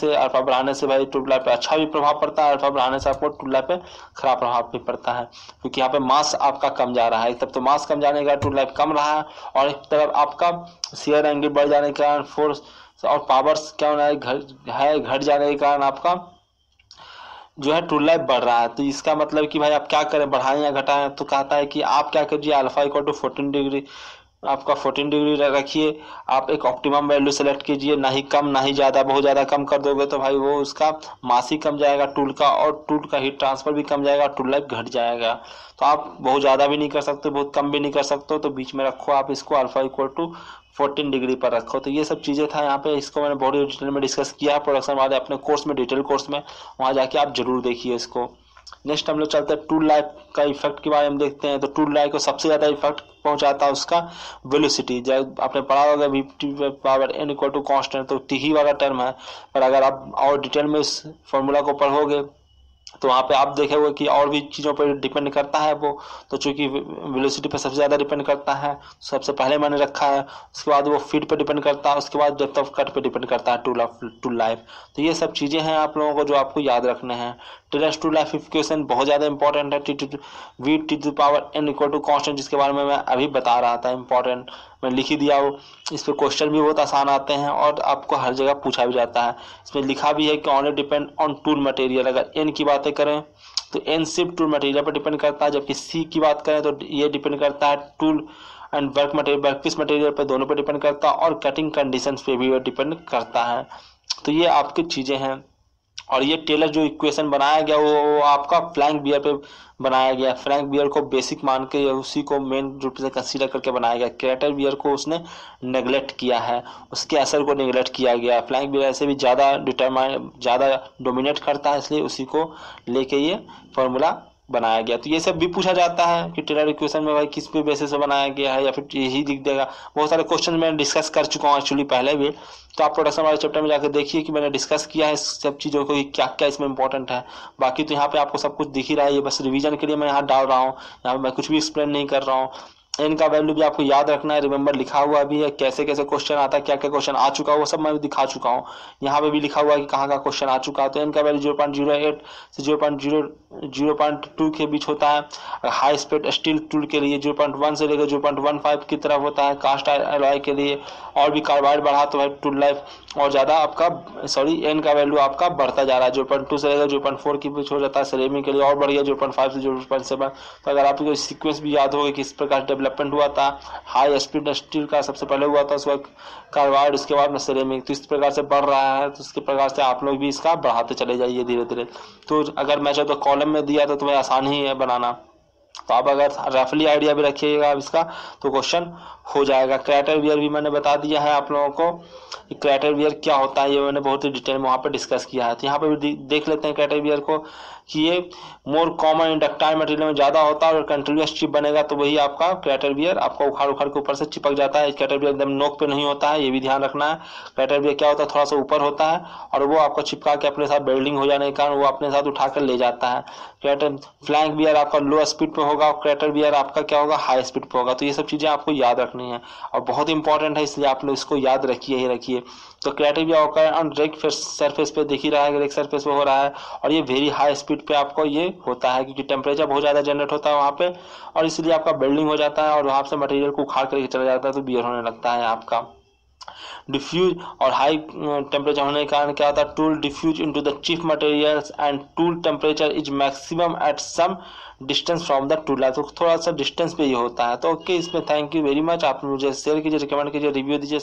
से भाई टूल लाइफ पे अच्छा भी प्रभाव पड़ता है, अल्फा बढ़ाने से आपको टूल लाइफ पे खराब प्रभाव भी पड़ता है, क्योंकि यहाँ पे मास आपका कम जा रहा है। एक तरफ तो मास कम जाने का टूल लाइफ कम रहा है, और एक तरफ आपका शेयर एंगल बढ़ जाने के कारण फोर्स और पावर्स क्या होना है घट जाने के कारण आपका जो है टूल लाइफ बढ़ रहा है। तो इसका मतलब कि भाई आप क्या करें, बढ़ाएं या घटाएं? तो कहता है कि आप क्या कीजिए, अल्फा इक्वल टू 14 डिग्री, आपका 14 डिग्री रखिए, आप एक ऑप्टिमम वैल्यू सेलेक्ट कीजिए, ना ही कम ना ही ज़्यादा। बहुत ज़्यादा कम कर दोगे तो भाई वो उसका मास ही कम जाएगा टूल का, और टूल का हीट ट्रांसफर भी कम जाएगा, टूल लाइफ घट जाएगा। तो आप बहुत ज़्यादा भी नहीं कर सकते, बहुत कम भी नहीं कर सकते, तो बीच में रखो आप इसको, अल्फा इक्वल टू 14 डिग्री पर रखो। तो ये सब चीज़ें था यहाँ पे, इसको मैंने बहुत डिटेल में डिस्कस किया है प्रोडक्शन वाले अपने कोर्स में, डिटेल कोर्स में, वहाँ जाके आप जरूर देखिए इसको। नेक्स्ट हम लोग चलते हैं टूल लाइफ का इफेक्ट के बारे में देखते हैं। तो टूल लाइफ को सबसे ज़्यादा इफेक्ट पहुंचाता है उसका वेलोसिटी। जब आपने पढ़ा होगा v power n equal to constant, तो टी ही वाला टर्म है, पर अगर आप और डिटेल में इस फॉर्मूला को पढ़ोगे तो वहाँ पे आप देखेंगे कि और भी चीज़ों पर डिपेंड करता है वो। तो चूंकि वेलोसिटी पे सबसे ज़्यादा डिपेंड करता है, सबसे पहले मैंने रखा है, उसके बाद वो फीट पे डिपेंड करता है, उसके बाद डेप्थ ऑफ कट पे डिपेंड करता है टूल लाइफ। तो ये सब चीज़ें हैं आप लोगों को जो आपको याद रखने हैं। टेलर्स टूल लाइफ इक्वेशन बहुत ज़्यादा इंपॉर्टेंट है, V T to power n equal to constant, जिसके बारे में मैं अभी बता रहा था, इंपॉर्टेंट मैं लिख ही दिया वो। इस पर क्वेश्चन भी बहुत आसान आते हैं और आपको हर जगह पूछा भी जाता है। इसमें लिखा भी है कि only depend on tool material. अगर n की बातें करें तो n सिर्फ टूल मटेरियल पर डिपेंड करता है, जबकि c की बात करें तो ये डिपेंड करता है टूल एंड वर्कपीस मटेरियल पर, दोनों पर डिपेंड करता है, और कटिंग कंडीशंस पे भी डिपेंड करता है। तो ये आपकी चीज़ें हैं। और ये टेलर जो इक्वेशन बनाया गया वो आपका फ्लैंक बियर पे बनाया गया। फ्लैंक बियर को बेसिक मान के उसी को मेन रूप से कंसीडर करके बनाया गया। क्रेटर बियर को उसने नेगलेक्ट किया है, उसके असर को नेगलेक्ट किया गया। फ्लैंक बियर ऐसे भी ज़्यादा डोमिनेट करता है, इसलिए उसी को लेके ये फॉर्मूला बनाया गया। तो ये सब भी पूछा जाता है कि टेलर इक्वेशन में भाई किस पे बेसिस से बनाया गया है, या फिर यही दिख देगा। बहुत सारे क्वेश्चन मैं डिस्कस कर चुका हूँ एक्चुअली पहले भी, तो आप प्रोडक्शन वाले चैप्टर में जाकर देखिए कि मैंने डिस्कस किया है इस सब चीज़ों को, क्या क्या इसमें इंपॉर्टेंट है। बाकी तो यहाँ पे आपको सब कुछ दिख ही रहा है, ये बस रिवीजन के लिए मैं यहाँ डाल रहा हूँ, यहाँ पे मैं कुछ भी एक्सप्लेन नहीं कर रहा हूँ। एन का वैल्यू भी आपको याद रखना है, रिमेंबर लिखा हुआ भी है, कैसे कैसे क्वेश्चन आता है, क्या क्या क्वेश्चन आ चुका है, वो सब मैं दिखा चुका हूँ। यहाँ पे भी लिखा हुआ है कि कहाँ का क्वेश्चन आ चुका है। तो एन का वैल्यू 0.08 से 0.2 के बीच होता है। हाई स्पीड स्टील टूल के लिए 0.1 से लेकर 0.15 की तरफ होता है। कास्ट एलॉय के लिए और भी कार्बाइड बढ़ा तो भाई टूल लाइफ और ज़्यादा आपका एन का वैल्यू आपका बढ़ता जा रहा है। 0.2 से लेकर 0.4 के बीच हो जाता है। सेरेमिक के लिए और बढ़ गया 0.5 से 0.7। तो अगर आपको सीक्वेंस भी याद होगा कि इस प्रकार डेवलपमेंट हुआ था, हाई स्पीड स्टील का सबसे पहले हुआ था, उसके बाद कार्बाइड, उसके बाद में सेरेमिक। तो इस प्रकार से बढ़ रहा है, तो इसके प्रकार से आप लोग भी इसका बढ़ाते चले जाइए धीरे धीरे। तो अगर मैं चाहे तो कॉलम में दिया तो तुम्हें आसान ही है बनाना, तो आप अगर रफली आइडिया भी रखिएगा इसका तो क्वेश्चन हो जाएगा। क्रेटर वियर भी मैंने बता दिया है आप लोगों को, क्रेटर वियर क्या होता है, ये मैंने बहुत ही डिटेल में वहाँ पर डिस्कस किया है। तो यहाँ पे भी देख लेते हैं क्रेटर वियर को कि ये मोर कॉमन इंडक्टाइल मटेरियल में ज़्यादा होता है, और कंटिन्यूस चिप बनेगा तो वही आपका क्रेटर वियर आपका उखाड़ उखाड़ के ऊपर से चिपक जाता है। क्रेटर वियर एकदम नोक पे नहीं होता है, ये भी ध्यान रखना है। क्रेटर वियर क्या होता है, थोड़ा सा ऊपर होता है, और वो आपको चिपका के अपने साथ बेल्डिंग हो जाने के कारण वो अपने साथ उठाकर ले जाता है। क्रेटर फ्लैंक वियर आपका लो स्पीड पे होगा, और क्रेटर वियर आपका क्या होगा, हाई स्पीड पे होगा। तो ये सब चीज़ें आपको याद रखनी है और बहुत इंपॉर्टेंट है, इसलिए आप लोग इसको याद रखिए ही रखिए। तो क्रेटर वियर होकर ऑन रेक सरफेस पे दिख ही रहा है, रेक सरफेस पे हो रहा है, और ये वेरी हाई स्पीड पे आपको ये होता है क्योंकि टेम्परेचर बहुत ज़्यादा जनरेट होता है वहाँ पे, और इसलिए आपका बिल्डिंग हो जाता है और वहाँ से मटेरियल को उखाड़ करके चला जाता है, तो बियर होने लगता है आपका। डिफ्यूज और हाई टेम्परेचर होने के कारण क्या होता है, tool diffuse into the chief materials and tool temperature is maximum at some distance from the tool, तो थोड़ा सा डिस्टेंस पे ये होता है। तो ओके, इसमें थैंक यू वेरी मच, आप मुझे शेयर कीजिए, रिकमेंड कीजिए, रिव्यू दीजिए।